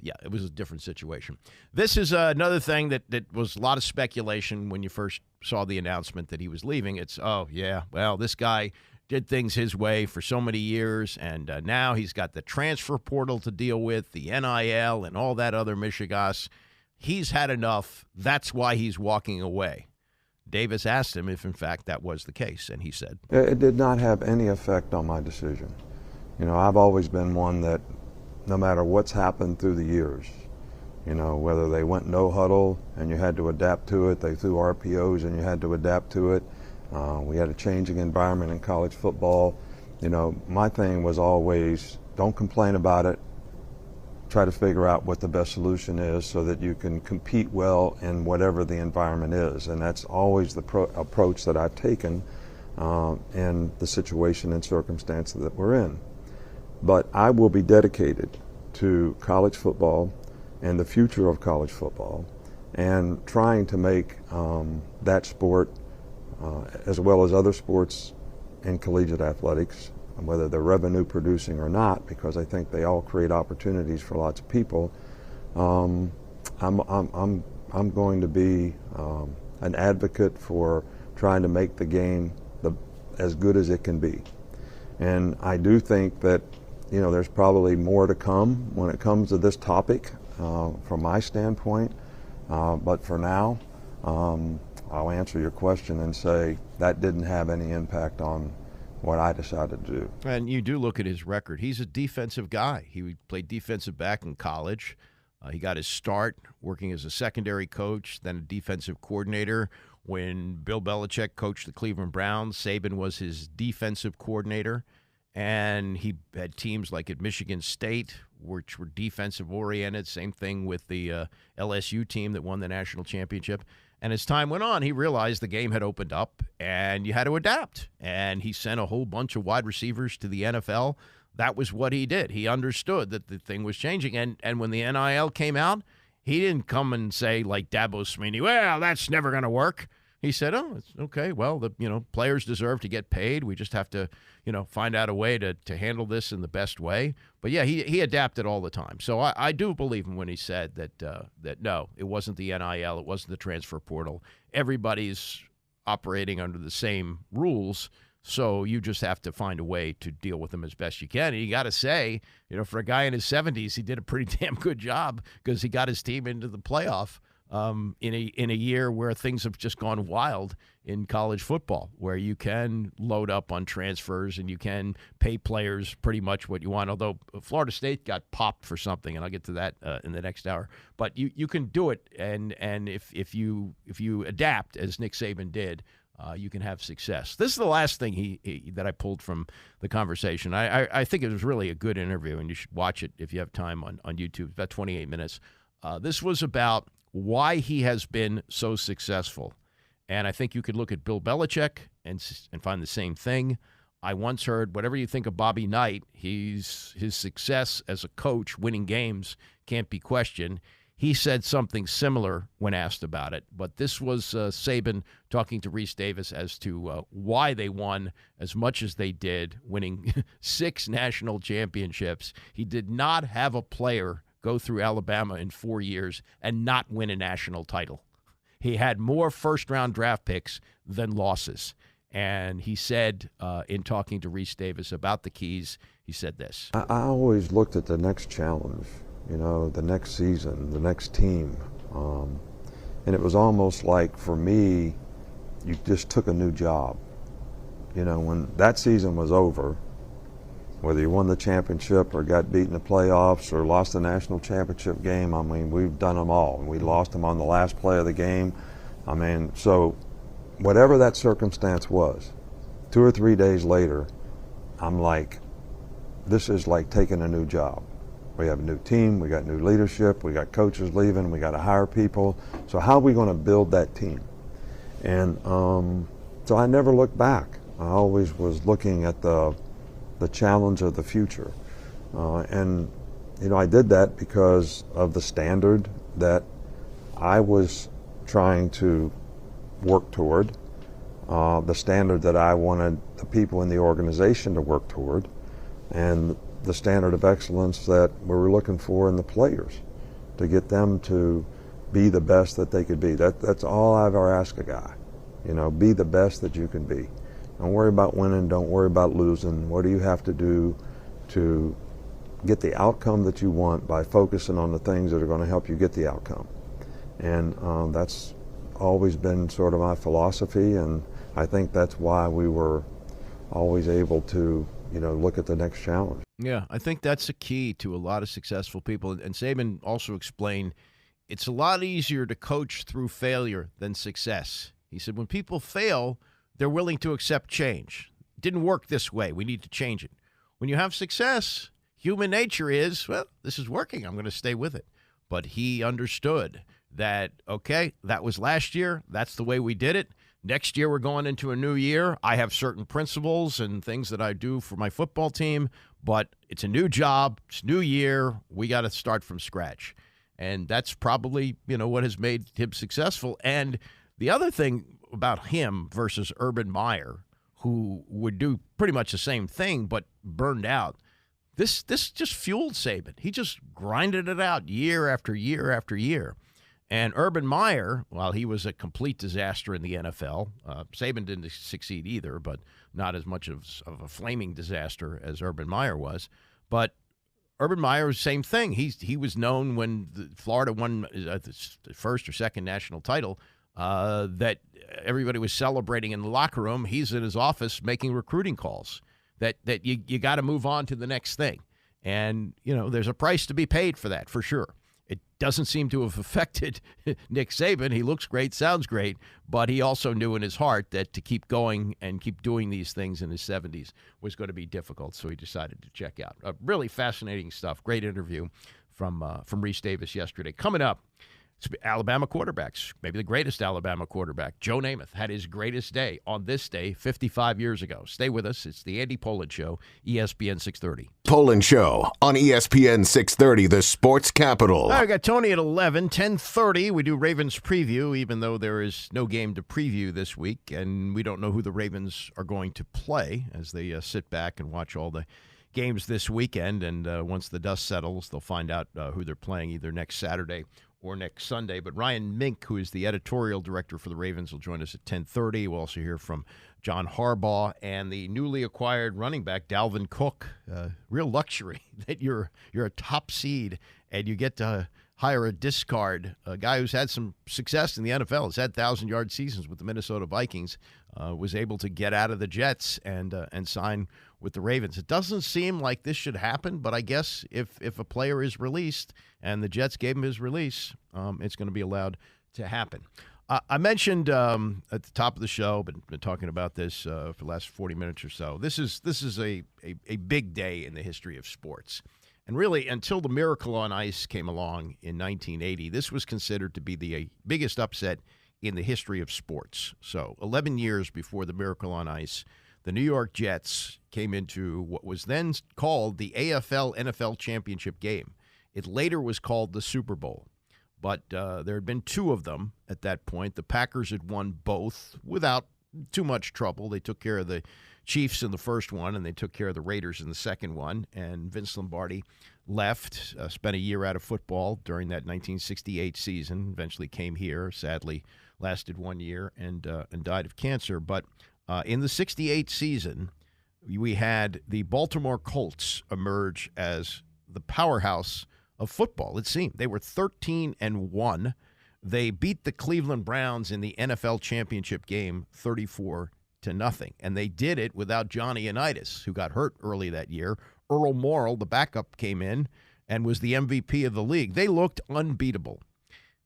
yeah, it was a different situation. This is another thing that was a lot of speculation when you first saw the announcement that he was leaving. It's, oh, yeah, well, this guy did things his way for so many years, and now he's got the transfer portal to deal with, the NIL, and all that other mishigas. He's had enough. That's why he's walking away. Davis asked him if, in fact, that was the case, and he said, it did not have any effect on my decision. You know, I've always been one that no matter what's happened through the years, You know, whether they went no huddle and you had to adapt to it, they threw RPOs and you had to adapt to it. We had a changing environment in college football. You know, my thing was always don't complain about it. Try to figure out what the best solution is so that you can compete well in whatever the environment is. And that's always the approach that I've taken in the situation and circumstance that we're in. But I will be dedicated to college football and the future of college football and trying to make that sport, as well as other sports in collegiate athletics, whether they're revenue producing or not, because I think they all create opportunities for lots of people. I'm going to be an advocate for trying to make the game as good as it can be. And I do think that, you know, there's probably more to come when it comes to this topic from my standpoint. But for now, I'll answer your question and say that didn't have any impact on what I decided to do. And you do look at his record. He's a defensive guy. He played defensive back in college. He got his start working as a secondary coach, then a defensive coordinator. When Bill Belichick coached the Cleveland Browns, Saban was his defensive coordinator. And he had teams like at Michigan State, which were defensive-oriented. Same thing with the LSU team that won the national championship. And as time went on, he realized the game had opened up and you had to adapt. And he sent a whole bunch of wide receivers to the NFL. That was what he did. He understood that the thing was changing. And when the NIL came out, he didn't come and say, like Dabo Swinney, well, that's never going to work. He said, oh, it's okay. Well, players deserve to get paid. We just have to, find out a way to handle this in the best way. But, yeah, he adapted all the time. So I do believe him when he said that no, it wasn't the NIL. It wasn't the transfer portal. Everybody's operating under the same rules. So you just have to find a way to deal with them as best you can. And you got to say, for a guy in his 70s, he did a pretty damn good job because he got his team into the playoff in a year where things have just gone wild in college football, where you can load up on transfers and you can pay players pretty much what you want. Although Florida State got popped for something, and I'll get to that in the next hour. But you can do it, and if you adapt as Nick Saban did, you can have success. This is the last thing that I pulled from the conversation. I think it was really a good interview, and you should watch it if you have time on YouTube. It's about 28 minutes. This was about why he has been so successful. And I think you could look at Bill Belichick and find the same thing. I once heard, whatever you think of Bobby Knight, his success as a coach, winning games, can't be questioned. He said something similar when asked about it. But this was Saban talking to Rece Davis as to why they won as much as they did, winning 6 national championships. He did not have a player go through Alabama in 4 years and not win a national title. He had more first-round draft picks than losses. And he said, in talking to Rece Davis about the keys, he said this. I always looked at the next challenge, the next season, the next team. And it was almost like, for me, you just took a new job. When that season was over, whether you won the championship or got beat in the playoffs or lost the national championship game, we've done them all. We lost them on the last play of the game. So whatever that circumstance was, 2 or 3 days later, I'm like, this is like taking a new job. We have a new team, we got new leadership, we got coaches leaving, we got to hire people. So how are we going to build that team? And so I never looked back. I always was looking at the challenge of the future. And I did that because of the standard that I was trying to work toward, the standard that I wanted the people in the organization to work toward, and the standard of excellence that we were looking for in the players to get them to be the best that they could be. That's all I've ever asked a guy. Be the best that you can be. Don't worry about winning, don't worry about losing. What do you have to do to get the outcome that you want by focusing on the things that are going to help you get the outcome? And that's always been sort of my philosophy, and I think that's why we were always able to, look at the next challenge. Yeah, I think that's a key to a lot of successful people. And Saban also explained it's a lot easier to coach through failure than success. He said, when people fail, they're willing to accept change. It didn't work this way. We need to change it. When you have success, human nature is, well, this is working. I'm going to stay with it. But he understood that, okay, that was last year. That's the way we did it. Next year, we're going into a new year. I have certain principles and things that I do for my football team, but it's a new job. It's a new year. We got to start from scratch. And that's probably, what has made him successful. And the other thing about him versus Urban Meyer, who would do pretty much the same thing but burned out, this just fueled Saban. He just grinded it out year after year after year. And Urban Meyer, while he was a complete disaster in the NFL, Saban didn't succeed either, but not as much of a flaming disaster as Urban Meyer was. But Urban Meyer was the same thing. He was known when Florida won the first or second national title that everybody was celebrating in the locker room. He's in his office making recruiting calls that you got to move on to the next thing. And, there's a price to be paid for that, for sure. It doesn't seem to have affected Nick Saban. He looks great, sounds great, but he also knew in his heart that to keep going and keep doing these things in his 70s was going to be difficult, so he decided to check out. Really fascinating stuff. Great interview from Rece Davis yesterday. Coming up, Alabama quarterbacks, maybe the greatest Alabama quarterback, Joe Namath, had his greatest day on this day 55 years ago. Stay with us. It's the Andy Pollin Show, ESPN 630. Pollin Show on ESPN 630, the sports capital. All right, we got Tony at 11, 10:30. We do Ravens preview, even though there is no game to preview this week, and we don't know who the Ravens are going to play as they sit back and watch all the games this weekend. And once the dust settles, they'll find out who they're playing either next Saturday or next Sunday. But Ryan Mink, who is the editorial director for the Ravens, will join us at 10:30. We'll also hear from John Harbaugh and the newly acquired running back, Dalvin Cook. Real luxury that you're a top seed and you get to hire a discard, a guy who's had some success in the NFL, has had 1,000-yard seasons with the Minnesota Vikings, was able to get out of the Jets and sign with the Ravens. It doesn't seem like this should happen, but I guess if a player is released and the Jets gave him his release, it's going to be allowed to happen. I mentioned at the top of the show, but been talking about this for the last 40 minutes or so. This is a big day in the history of sports. And really, until the Miracle on Ice came along in 1980, this was considered to be the biggest upset in the history of sports. So 11 years before the Miracle on Ice, the New York Jets came into what was then called the AFL-NFL Championship game. It later was called the Super Bowl. But there had been two of them at that point. The Packers had won both without too much trouble. They took care of the Chiefs in the first one, and they took care of the Raiders in the second one. And Vince Lombardi left, spent a year out of football during that 1968 season, eventually came here, sadly lasted 1 year, and died of cancer. But in the 68 season, we had the Baltimore Colts emerge as the powerhouse of football, it seemed. They were 13-1. They beat the Cleveland Browns in the NFL championship game 34-0. And they did it without Johnny Unitas, who got hurt early that year. Earl Morrall, the backup, came in and was the MVP of the league. They looked unbeatable.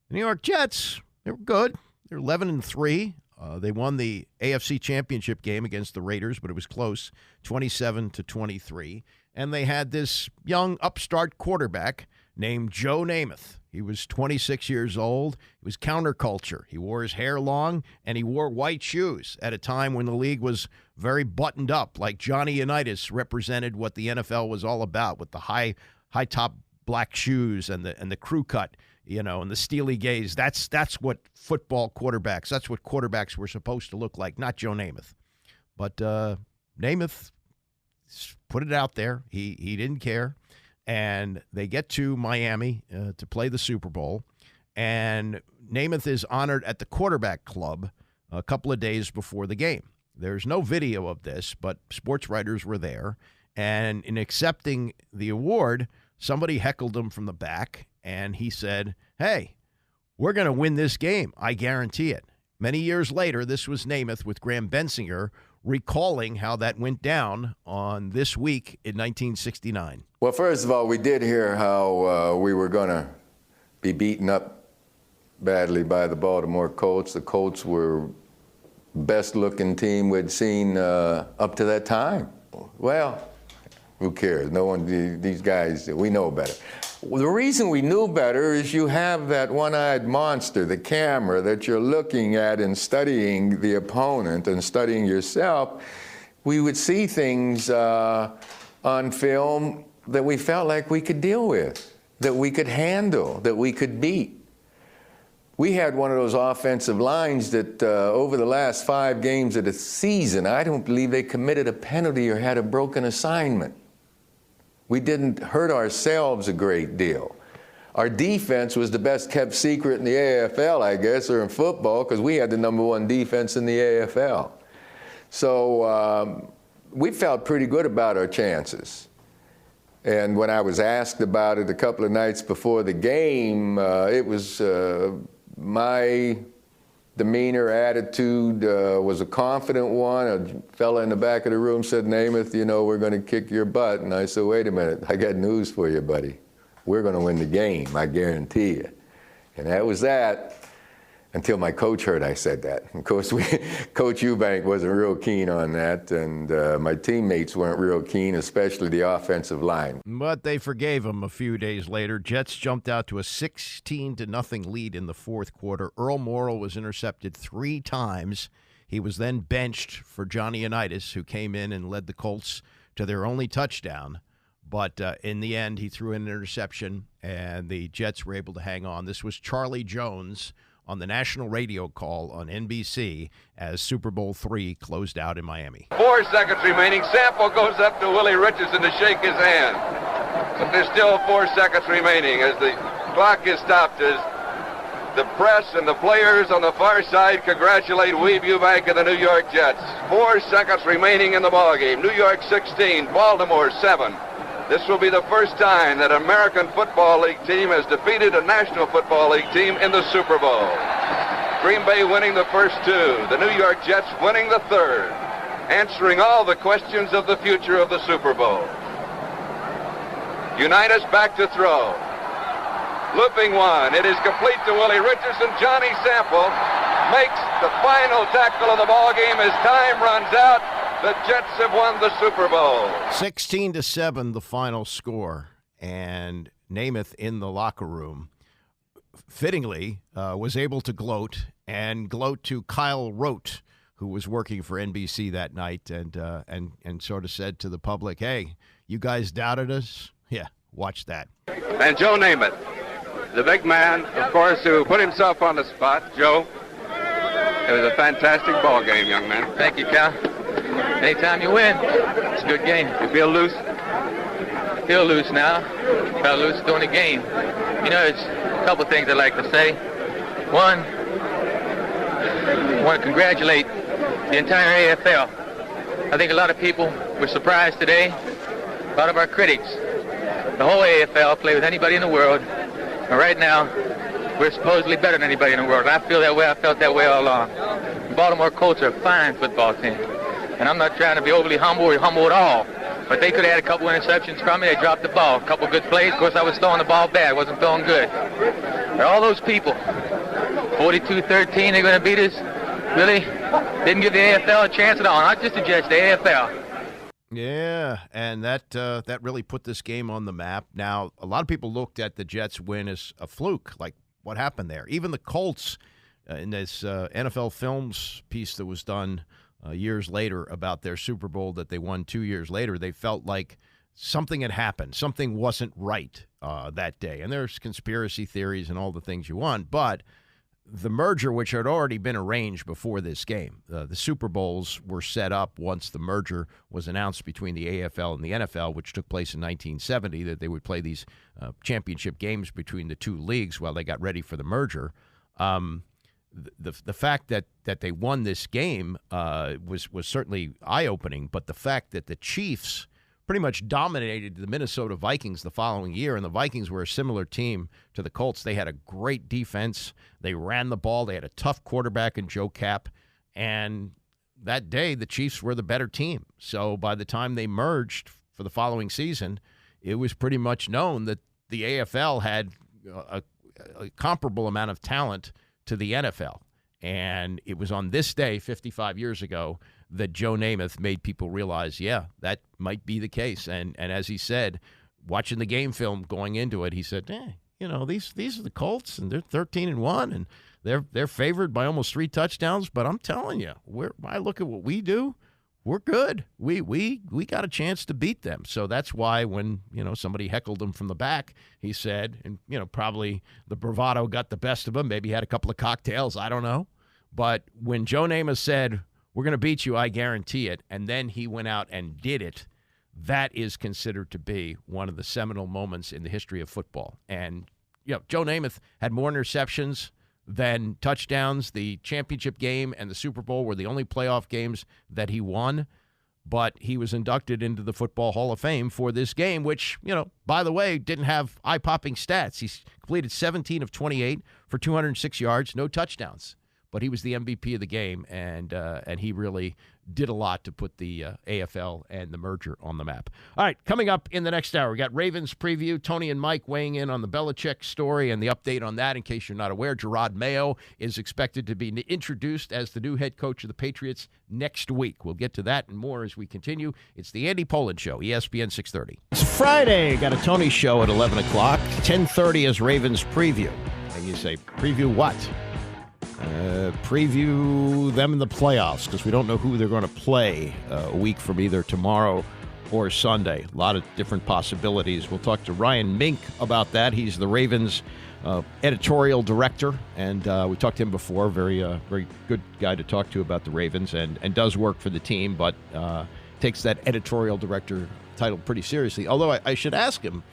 The New York Jets, they were good. They're 11-3. They won the AFC championship game against the Raiders, but it was close, 27-23. And they had this young upstart quarterback named Joe Namath. He was 26 years old. He was counterculture. He wore his hair long, and he wore white shoes at a time when the league was very buttoned up, like Johnny Unitas represented what the NFL was all about, with the high top black shoes and the crew cut, and the steely gaze. That's what football quarterbacks, that's what quarterbacks were supposed to look like, not Joe Namath. But Namath put it out there. He didn't care. And they get to Miami to play the Super Bowl. And Namath is honored at the quarterback club a couple of days before the game. There's no video of this, but sports writers were there. And in accepting the award, somebody heckled him from the back. And he said, "Hey, we're going to win this game. I guarantee it." Many years later, this was Namath with Graham Bensinger recalling how that went down on This Week in 1969. Well, first of all, we did hear how we were going to be beaten up badly by the Baltimore Colts. The Colts were best-looking team we'd seen up to that time. Well, who cares? No one, these guys, we know better. The reason we knew better is you have that one-eyed monster, the camera, that you're looking at and studying the opponent and studying yourself. We would see things on film that we felt like we could deal with, that we could handle, that we could beat. We had one of those offensive lines that over the last 5 games of the season, I don't believe they committed a penalty or had a broken assignment. We didn't hurt ourselves a great deal. Our defense was the best kept secret in the AFL, I guess, or in football, because we had the #1 defense in the AFL. So we felt pretty good about our chances. And when I was asked about it a couple of nights before the game, it was my demeanor, attitude was a confident one. A fella in the back of the room said, "Namath, you know, we're going to kick your butt." And I said, "Wait a minute, I got news for you, buddy. We're going to win the game, I guarantee you." And that was that. Until my coach heard I said that. Of course, Coach Eubank wasn't real keen on that, and my teammates weren't real keen, especially the offensive line. But they forgave him a few days later. Jets jumped out to a 16-0 lead in the fourth quarter. Earl Morrall was intercepted 3 times. He was then benched for Johnny Unitas, who came in and led the Colts to their only touchdown. But in the end, he threw an interception, and the Jets were able to hang on. This was Charlie Jones on the national radio call on NBC as Super Bowl III closed out in Miami. 4 seconds remaining. Sample goes up to Willie Richardson to shake his hand. But there's still 4 seconds remaining as the clock is stopped, as the press and the players on the far side congratulate Weeb Ewbank and the New York Jets. 4 seconds remaining in the ballgame. New York 16, Baltimore 7. This will be the first time that an American Football League team has defeated a National Football League team in the Super Bowl. Green Bay winning the first 2, the New York Jets winning the 3rd, answering all the questions of the future of the Super Bowl. Unitas back to throw. Looping one. It is complete to Willie Richardson. Johnny Sample makes the final tackle of the ball game as time runs out. The Jets have won the Super Bowl. 16-7, the final score. And Namath in the locker room, fittingly, was able to gloat to Kyle Rote, who was working for NBC that night, and sort of said to the public, "Hey, you guys doubted us? Yeah, watch that." And Joe Namath, the big man, of course, who put himself on the spot. Joe, it was a fantastic ball game, young man. Thank you, Cal. Anytime you win, it's a good game. You feel loose? Feel loose now. Felt loose during the game. You know, it's a couple of things I'd like to say. One, I want to congratulate the entire AFL. I think a lot of people were surprised today. A lot of our critics. The whole AFL play with anybody in the world. And right now, we're supposedly better than anybody in the world. I feel that way. I felt that way all along. The Baltimore Colts are a fine football team. And I'm not trying to be overly humble or humble at all. But they could have had a couple interceptions from me. They dropped the ball. A couple good plays. Of course, I was throwing the ball bad. I wasn't throwing good. But all those people, 42-13, they're going to beat us. Really didn't give the AFL a chance at all. Not just the Jets, the AFL. Yeah, and that really put this game on the map. Now, a lot of people looked at the Jets' win as a fluke. Like, what happened there? Even the Colts, in this NFL Films piece that was done years later about their Super Bowl that they won 2 years later, they felt like something had happened. Something wasn't right that day. And there's conspiracy theories and all the things you want, but the merger, which had already been arranged before this game, the Super Bowls were set up once the merger was announced between the AFL and the NFL, which took place in 1970, that they would play these championship games between the two leagues while they got ready for the merger. The fact that they won this game was certainly eye-opening, but the fact that the Chiefs pretty much dominated the Minnesota Vikings the following year, and the Vikings were a similar team to the Colts. They had a great defense. They ran the ball. They had a tough quarterback in Joe Kapp, and that day the Chiefs were the better team. So by the time they merged for the following season, it was pretty much known that the AFL had a comparable amount of talent to the NFL. And it was on this day 55 years ago that Joe Namath made people realize, yeah, that might be the case. And as he said, watching the game film going into it, he said, these are the Colts, and they're 13-1, and they're favored by almost 3 touchdowns. But I'm telling you, I look at what we do, we're good. We got a chance to beat them. So that's why when, somebody heckled him from the back, he said, and, probably the bravado got the best of him. Maybe he had a couple of cocktails. I don't know. But when Joe Namath said, we're going to beat you, I guarantee it, and then he went out and did it, that is considered to be one of the seminal moments in the history of football. And, Joe Namath had more interceptions than touchdowns. The championship game and the Super Bowl were the only playoff games that he won, but he was inducted into the Football Hall of Fame for this game, which, by the way, didn't have eye-popping stats. He completed 17 of 28 for 206 yards, no touchdowns. But he was the MVP of the game, and he really did a lot to put the AFL and the merger on the map. All right, coming up in the next hour, we got Ravens preview. Tony and Mike weighing in on the Belichick story and the update on that. In case you're not aware, Jerod Mayo is expected to be introduced as the new head coach of the Patriots next week. We'll get to that and more as we continue. It's the Andy Pollin Show, ESPN 630. It's Friday. Got a Tony show at 11 o'clock. 10:30 is Ravens preview. And you say, preview what? Preview them in the playoffs, because we don't know who they're going to play a week from either tomorrow or Sunday. A lot of different possibilities. We'll talk to Ryan Mink about that. He's the Ravens editorial director, and we talked to him before. Very good guy to talk to about the Ravens, and does work for the team, but takes that editorial director title pretty seriously. Although I should ask him,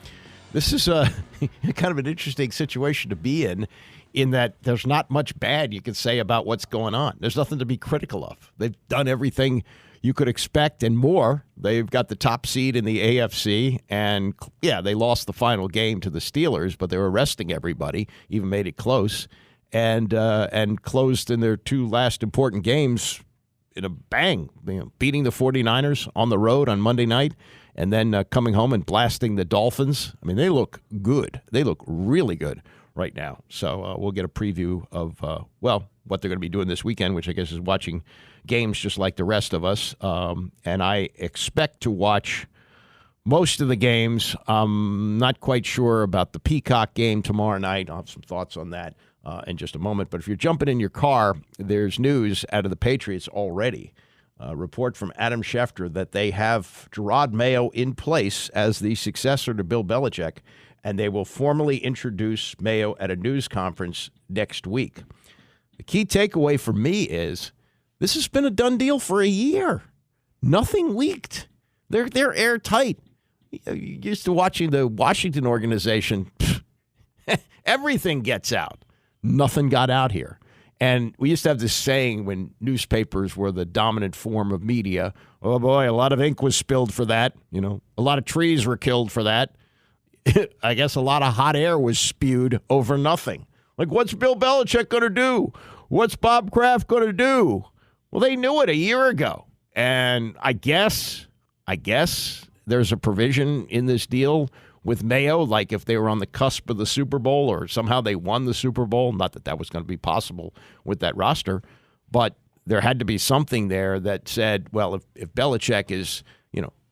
this is kind of an interesting situation to be in that there's not much bad you can say about what's going on. There's nothing to be critical of. They've done everything you could expect and more. They've got the top seed in the AFC, and yeah, they lost the final game to the Steelers, but they were resting everybody, even made it close, and closed in their 2 last important games in a bang, beating the 49ers on the road on Monday night, and then coming home and blasting the Dolphins. I mean, they look good. They look really good right now. So we'll get a preview of, what they're going to be doing this weekend, which I guess is watching games just like the rest of us. And I expect to watch most of the games. I'm not quite sure about the Peacock game tomorrow night. I'll have some thoughts on that in just a moment. But if you're jumping in your car, there's news out of the Patriots already. A report from Adam Schefter that they have Jerod Mayo in place as the successor to Bill Belichick, and they will formally introduce Mayo at a news conference next week. The key takeaway for me is this has been a done deal for a year. Nothing leaked. They're airtight. You're used to watching the Washington organization. Everything gets out. Nothing got out here. And we used to have this saying when newspapers were the dominant form of media, oh boy, a lot of ink was spilled for that. A lot of trees were killed for that. I guess a lot of hot air was spewed over nothing. Like, what's Bill Belichick going to do? What's Bob Kraft going to do? Well, they knew it a year ago. And I guess there's a provision in this deal with Mayo, like if they were on the cusp of the Super Bowl or somehow they won the Super Bowl, not that was going to be possible with that roster, but there had to be something there that said, well, if Belichick is,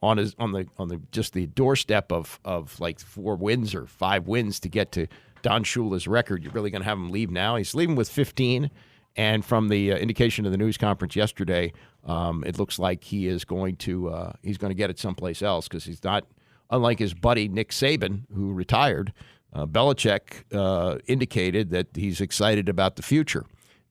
on the just the doorstep of like 4 wins or 5 wins to get to Don Shula's record, you're really going to have him leave now. He's leaving with 15, and from the indication of the news conference yesterday, it looks like he is going to get it someplace else, because he's not, unlike his buddy Nick Saban, who retired. Belichick indicated that he's excited about the future.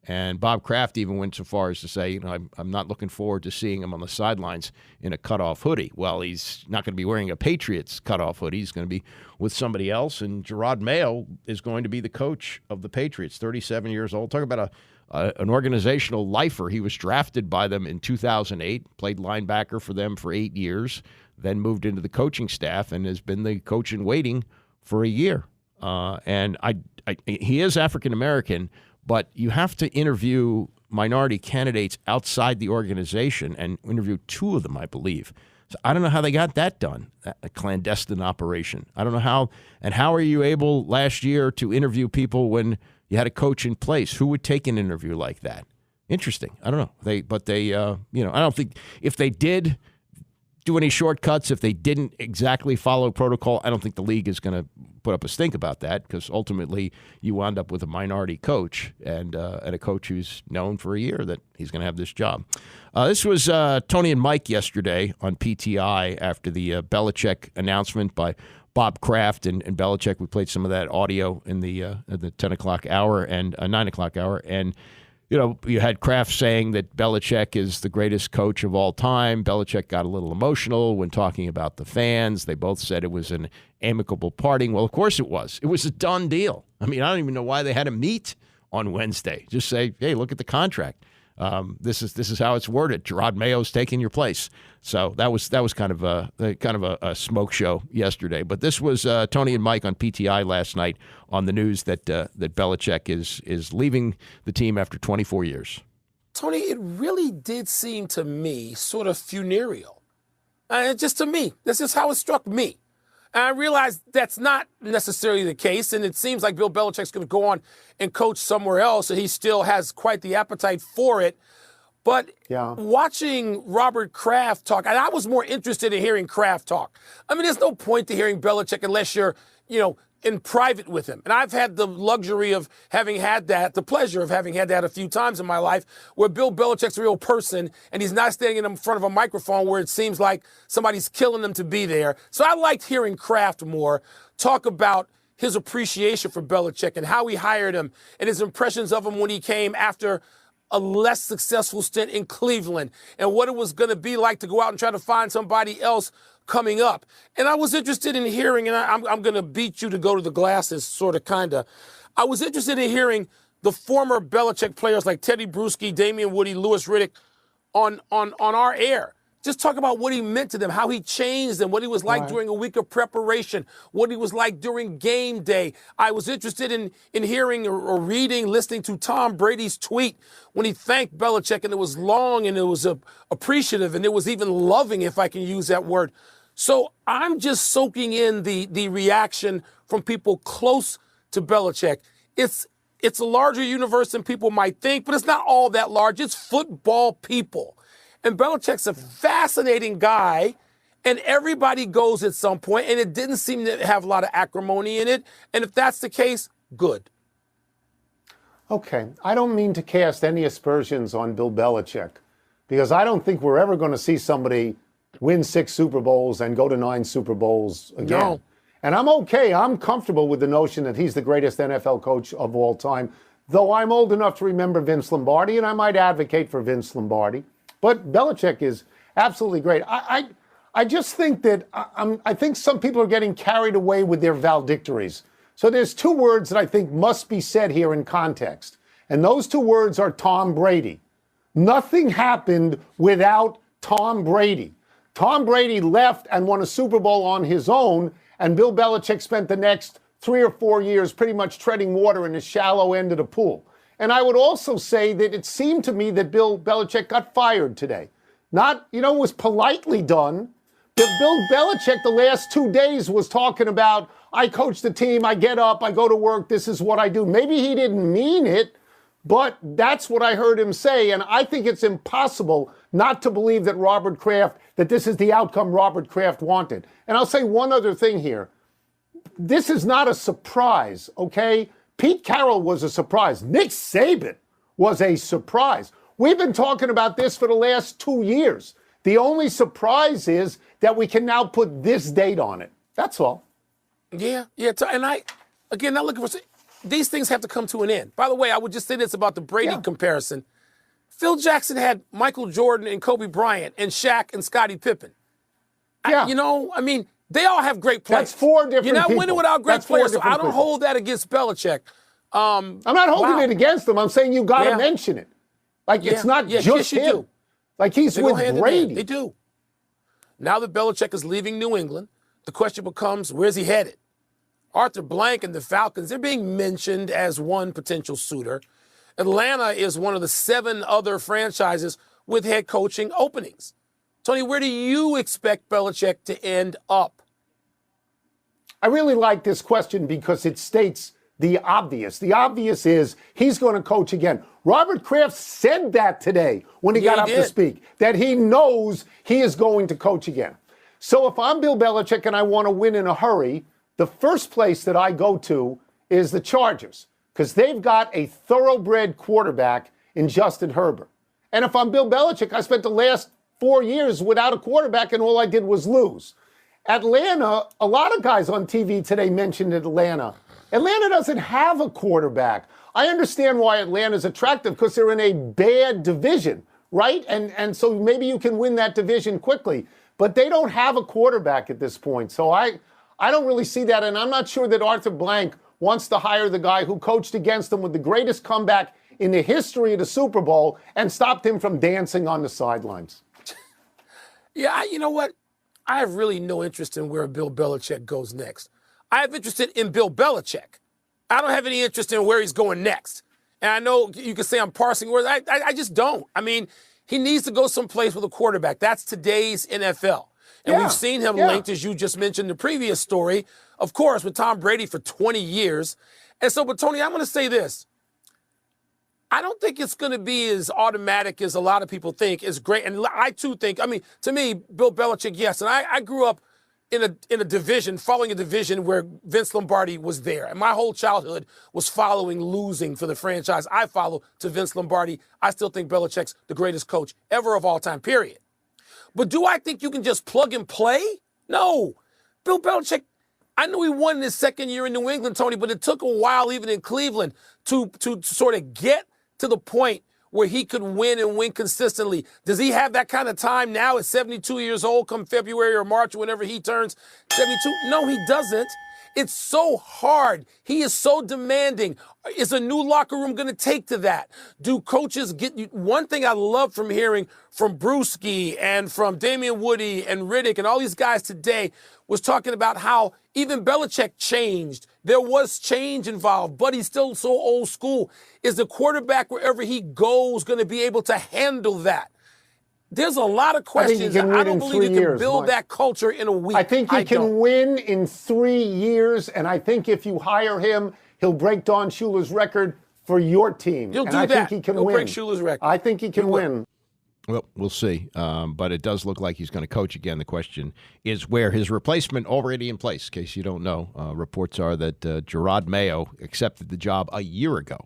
And Bob Kraft even went so far as to say, I'm not looking forward to seeing him on the sidelines in a cutoff hoodie. Well, he's not going to be wearing a Patriots cutoff hoodie. He's going to be with somebody else. And Jerod Mayo is going to be the coach of the Patriots, 37 years old. Talk about an organizational lifer. He was drafted by them in 2008, played linebacker for them for 8 years, then moved into the coaching staff and has been the coach in waiting for a year. And he is African-American, but you have to interview minority candidates outside the organization and interviewed 2 of them, I believe. So I don't know how they got that done, a clandestine operation. I don't know how. And how are you able last year to interview people when you had a coach in place? Who would take an interview like that? Interesting. I don't know. I don't think if they did do any shortcuts, if they didn't exactly follow protocol, I don't think the league is going to put up a stink about that, because ultimately you wound up with a minority coach and a coach who's known for a year that he's going to have this job. This was Tony and Mike yesterday on PTI after the Belichick announcement by Bob Kraft and Belichick. We played some of that audio in the 10 o'clock hour and 9 o'clock hour. And you had Kraft saying that Belichick is the greatest coach of all time. Belichick got a little emotional when talking about the fans. They both said it was an amicable parting. Well, of course it was. It was a done deal. I mean, I don't even know why they had to meet on Wednesday. Just say, hey, look at the contract. This is how it's worded. Gerard Mayo's taking your place. So that was kind of a smoke show yesterday. But this was Tony and Mike on PTI last night on the news that Belichick is leaving the team after 24 years. Tony, it really did seem to me sort of funereal. Just to me, this is how it struck me. And I realize that's not necessarily the case, and it seems like Bill Belichick's going to go on and coach somewhere else, and he still has quite the appetite for it. But watching Robert Kraft talk, and I was more interested in hearing Kraft talk. I mean, there's no point to hearing Belichick unless you're, in private with him. And I've had the luxury of having had that, the pleasure of having had that a few times in my life, where Bill Belichick's a real person and he's not standing in front of a microphone where it seems like somebody's killing him to be there. So I liked hearing Kraft more talk about his appreciation for Belichick and how he hired him and his impressions of him when he came after a less successful stint in Cleveland and what it was going to be like to go out and try to find somebody else coming up. And I was interested in hearing, and I'm going to beat you to go to the glasses, sort of, kind of. I was interested in hearing the former Belichick players like Teddy Bruschi, Damian Woody, Louis Riddick on our air. Just talk about what he meant to them, how he changed them, what he was like during a week of preparation, what he was like during game day. I was interested in hearing or reading, listening to Tom Brady's tweet when he thanked Belichick, and it was long and it was appreciative and it was even loving, if I can use that word. So I'm just soaking in the reaction from people close to Belichick. It's a larger universe than people might think, but it's not all that large. It's football people. And Belichick's a fascinating guy, and everybody goes at some point, and it didn't seem to have a lot of acrimony in it. And if that's the case, good. Okay, I don't mean to cast any aspersions on Bill Belichick, because I don't think we're ever going to see somebody win 6 Super Bowls and go to 9 Super Bowls again. No. And I'm comfortable with the notion that he's the greatest NFL coach of all time, though I'm old enough to remember Vince Lombardi, and I might advocate for Vince Lombardi. But Belichick is absolutely great. I just think that I think some people are getting carried away with their valedictories. So there's 2 words that I think must be said here in context. And those 2 words are Tom Brady. Nothing happened without Tom Brady. Tom Brady left and won a Super Bowl on his own, and Bill Belichick spent the next 3 or 4 years pretty much treading water in the shallow end of the pool. And I would also say that it seemed to me that Bill Belichick got fired today. Not, it was politely done. But Bill Belichick the last 2 days was talking about, I coach the team, I get up, I go to work, this is what I do. Maybe he didn't mean it, but that's what I heard him say. And I think it's impossible not to believe that this is the outcome Robert Kraft wanted. And I'll say one other thing here. This is not a surprise, okay? Pete Carroll was a surprise. Nick Saban was a surprise. We've been talking about this for the last 2 years. The only surprise is that we can now put this date on it. That's all. Yeah. And not looking for... These things have to come to an end. By the way, I would just say this about the Brady comparison. Phil Jackson had Michael Jordan and Kobe Bryant and Shaq and Scottie Pippen. Yeah. They all have great players. That's 4 different people. You're not winning without great players, so I don't hold that against Belichick. I'm not holding it against them. I'm saying you got to mention it. Like, it's not just him. Do. Like, he's with Brady. They do. Now that Belichick is leaving New England, the question becomes, where's he headed? Arthur Blank and the Falcons, they're being mentioned as one potential suitor. Atlanta is one of the 7 other franchises with head coaching openings. Tony, where do you expect Belichick to end up? I really like this question because it states the obvious. The obvious is he's going to coach again. Robert Kraft said that today when he got up to speak, that he knows he is going to coach again. So if I'm Bill Belichick and I want to win in a hurry, the first place that I go to is the Chargers, because they've got a thoroughbred quarterback in Justin Herbert. And if I'm Bill Belichick, I spent the last 4 years without a quarterback and all I did was lose. Atlanta, a lot of guys on TV today mentioned Atlanta. Atlanta doesn't have a quarterback. I understand why Atlanta's attractive, because they're in a bad division, right? And so maybe you can win that division quickly. But they don't have a quarterback at this point. So I don't really see that. And I'm not sure that Arthur Blank wants to hire the guy who coached against them with the greatest comeback in the history of the Super Bowl and stopped him from dancing on the sidelines. Yeah, you know what? I have really no interest in where Bill Belichick goes next. I have interest in Bill Belichick. I don't have any interest in where he's going next. And I know you can say I'm parsing words. I just don't. I mean, he needs to go someplace with a quarterback. That's today's NFL. And we've seen him linked, as you just mentioned in the previous story, of course, with Tom Brady for 20 years. And so, but Tony, I'm going to say this. I don't think it's going to be as automatic as a lot of people think. It's great. And I, too, think, I mean, to me, Bill Belichick, yes. And I grew up in a division, following a division where Vince Lombardi was there. And my whole childhood was following losing for the franchise I follow to Vince Lombardi. I still think Belichick's the greatest coach ever of all time, period. But do I think you can just plug and play? No. Bill Belichick, I know he won in his second year in New England, Tony, but it took a while even in Cleveland to sort of get to the point where he could win and win consistently. Does he have that kind of time now at 72 years old come February or March, whenever he turns 72? No, he doesn't. It's so hard. He is so demanding. Is a new locker room going to take to that? Do coaches get you? One thing I love from hearing from Brewski and from Damian Woody and Riddick and all these guys today was talking about how even Belichick changed. There was change involved, but he's still so old school. Is the quarterback, wherever he goes, going to be able to handle that? There's a lot of questions. I don't believe you can build that culture in a week. I think he can win in 3 years, and I think if you hire him, he'll break Don Shula's record for your team. He'll do that. I think he can He'll win. break Shula's record. I think he can win. Well, we'll see. But it does look like he's going to coach again. The question is where his replacement already in place. In case you don't know, reports are that Gerard Mayo accepted the job a year ago.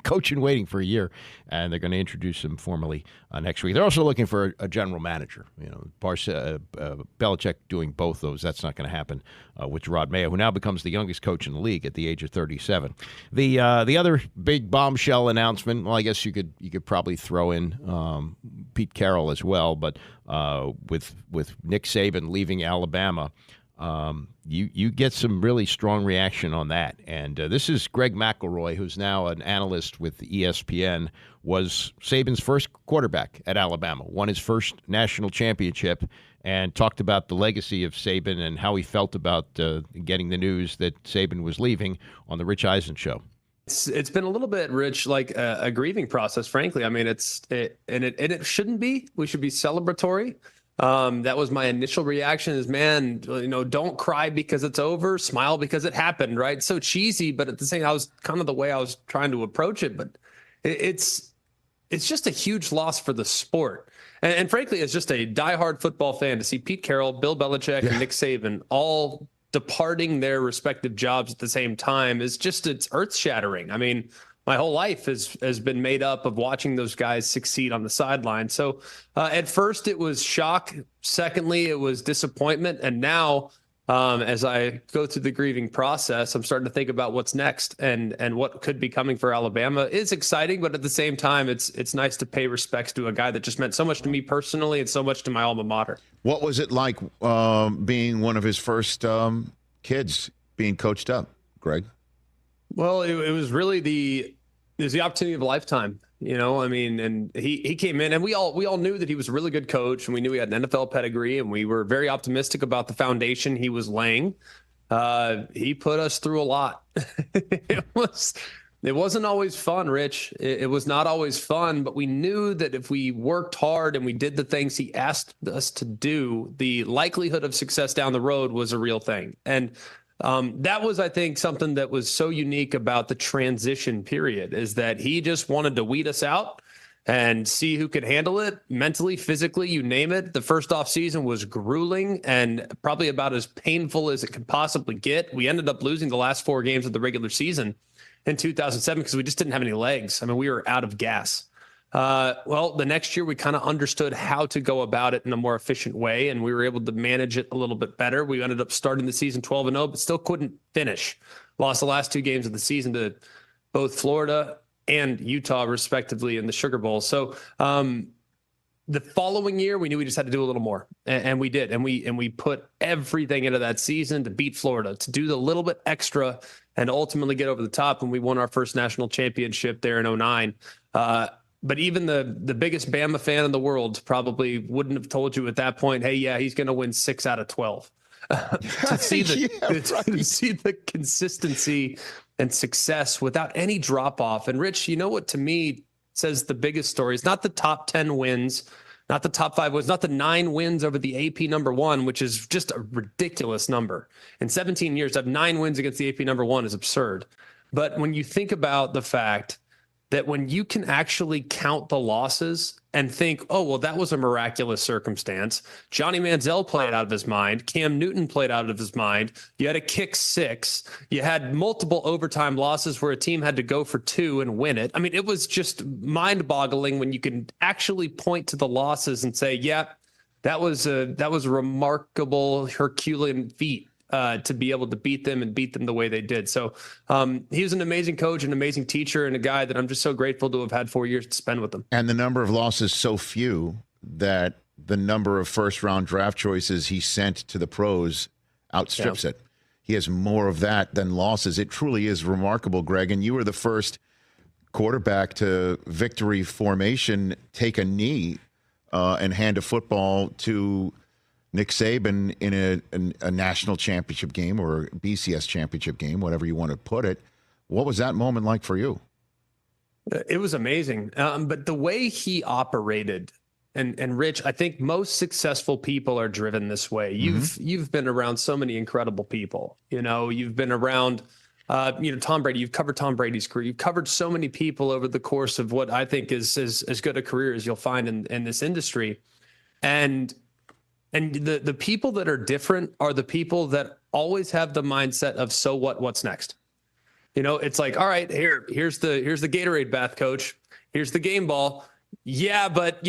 Coaching, waiting for a year, and they're going to introduce him formally next week. They're also looking for a general manager. You know, Belichick doing both those. That's not going to happen with Gerard Mayo, who now becomes the youngest coach in the league at the age of 37. The other big bombshell announcement. Well, I guess you could probably throw in Pete Carroll as well, but with Nick Saban leaving Alabama. You get some really strong reaction on that. And this is Greg McIlroy, who's now an analyst with ESPN, was Saban's first quarterback at Alabama, won his first national championship, and talked about the legacy of Saban and how he felt about getting the news that Saban was leaving on the Rich Eisen show. It's been a little bit, Rich, like a grieving process, frankly. I mean, it shouldn't be. We should be celebratory. That was my initial reaction is, man, don't cry because it's over, smile because it happened, right? So cheesy, but at the same time, that was kind of the way I was trying to approach it. But it's just a huge loss for the sport. And frankly, as just a diehard football fan, to see Pete Carroll, Bill Belichick, and Nick Saban all departing their respective jobs at the same time it's earth-shattering. I mean, my whole life has been made up of watching those guys succeed on the sideline. So at first it was shock. Secondly, it was disappointment. And now as I go through the grieving process, I'm starting to think about what's next and what could be coming for Alabama. Is exciting, but at the same time, it's nice to pay respects to a guy that just meant so much to me personally and so much to my alma mater. What was it like being one of his first kids being coached up, Greg? Well, it was really the opportunity of a lifetime, I mean, and he came in and we all knew that he was a really good coach and we knew he had an NFL pedigree and we were very optimistic about the foundation he was laying. He put us through a lot. It was It wasn't always fun, Rich. It was not always fun, but we knew that if we worked hard and we did the things he asked us to do, the likelihood of success down the road was a real thing. And that was, I think, something that was so unique about the transition period, is that he just wanted to weed us out and see who could handle it mentally, physically, you name it. The first off season was grueling and probably about as painful as it could possibly get. We ended up losing the last 4 games of the regular season in 2007 because we just didn't have any legs. I mean, we were out of gas. Well, the next year we kind of understood how to go about it in a more efficient way, and we were able to manage it a little bit better. We ended up starting the season 12-0, but still couldn't finish. Lost the last 2 games of the season to both Florida and Utah, respectively, in the Sugar Bowl. So the following year, we knew we just had to do a little more, and we did. And we put everything into that season to beat Florida, to do the little bit extra, and ultimately get over the top when we won our first national championship there in 2009. But even the biggest Bama fan in the world probably wouldn't have told you at that point, hey, yeah, he's going to win 6 out of 12. To see to see the consistency and success without any drop off. And Rich, you know what to me says the biggest story is not the top 10 wins, not the top 5 wins, not the 9 wins over the AP number 1, which is just a ridiculous number. In 17 years, to have 9 wins against the AP number 1 is absurd. But when you think about the fact that when you can actually count the losses and think, oh, well, that was a miraculous circumstance. Johnny Manziel played out of his mind. Cam Newton played out of his mind. You had a kick 6. You had multiple overtime losses where a team had to go for 2 and win it. I mean, it was just mind-boggling when you can actually point to the losses and say, yeah, that was a remarkable Herculean feat. To be able to beat them and beat them the way they did. So he was an amazing coach, an amazing teacher, and a guy that I'm just so grateful to have had 4 years to spend with him. And the number of losses so few that the number of first-round draft choices he sent to the pros outstrips it. He has more of that than losses. It truly is remarkable, Greg. And you were the first quarterback to victory formation take a knee and hand a football to Nick Saban in a national championship game or a BCS championship game, whatever you want to put it. What was that moment like for you? It was amazing. But the way he operated, and Rich, I think most successful people are driven this way. You've been around so many incredible people. You know, you've been around, Tom Brady. You've covered Tom Brady's career. You've covered so many people over the course of what I think is as good a career as you'll find in this industry. And the people that are different are the people that always have the mindset of, so what's next? You know, it's like, all right, here's the Gatorade bath, coach. Here's the game ball. Yeah, but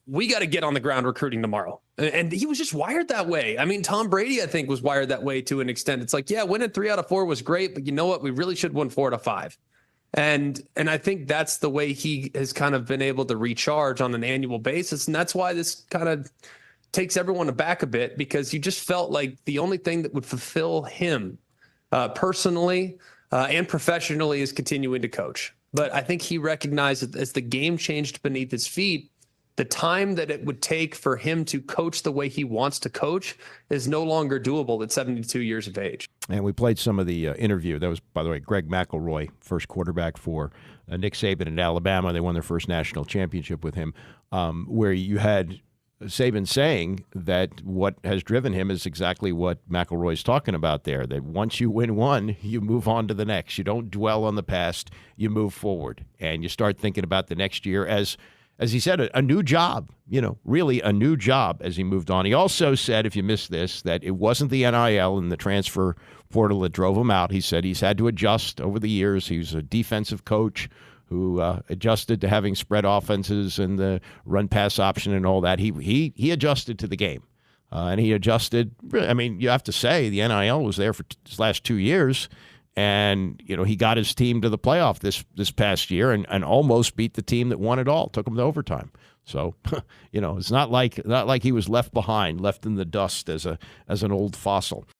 we got to get on the ground recruiting tomorrow. And he was just wired that way. I mean, Tom Brady, I think, was wired that way to an extent. It's like, yeah, winning 3 out of 4 was great, but you know what? We really should win 4 out of 5. And I think that's the way he has kind of been able to recharge on an annual basis. And that's why this kind of takes everyone aback a bit, because you just felt like the only thing that would fulfill him personally and professionally is continuing to coach. But I think he recognized that as the game changed beneath his feet, the time that it would take for him to coach the way he wants to coach is no longer doable at 72 years of age. And we played some of the interview. That was, by the way, Greg McIlroy, first quarterback for Nick Saban in Alabama. They won their first national championship with him, where you had Saban saying that what has driven him is exactly what McElroy's talking about there, that once you win one, you move on to the next. You don't dwell on the past, you move forward, and you start thinking about the next year as he said, a new job, really a new job as he moved on. He also said, if you missed this, that it wasn't the NIL and the transfer portal that drove him out. He said he's had to adjust over the years. He was a defensive coach who adjusted to having spread offenses and the run-pass option and all that. He adjusted to the game, and he adjusted. I mean, you have to say the NIL was there for his last 2 years, and he got his team to the playoff this past year and almost beat the team that won it all. Took them to overtime. So, it's not like he was left behind, left in the dust as an old fossil.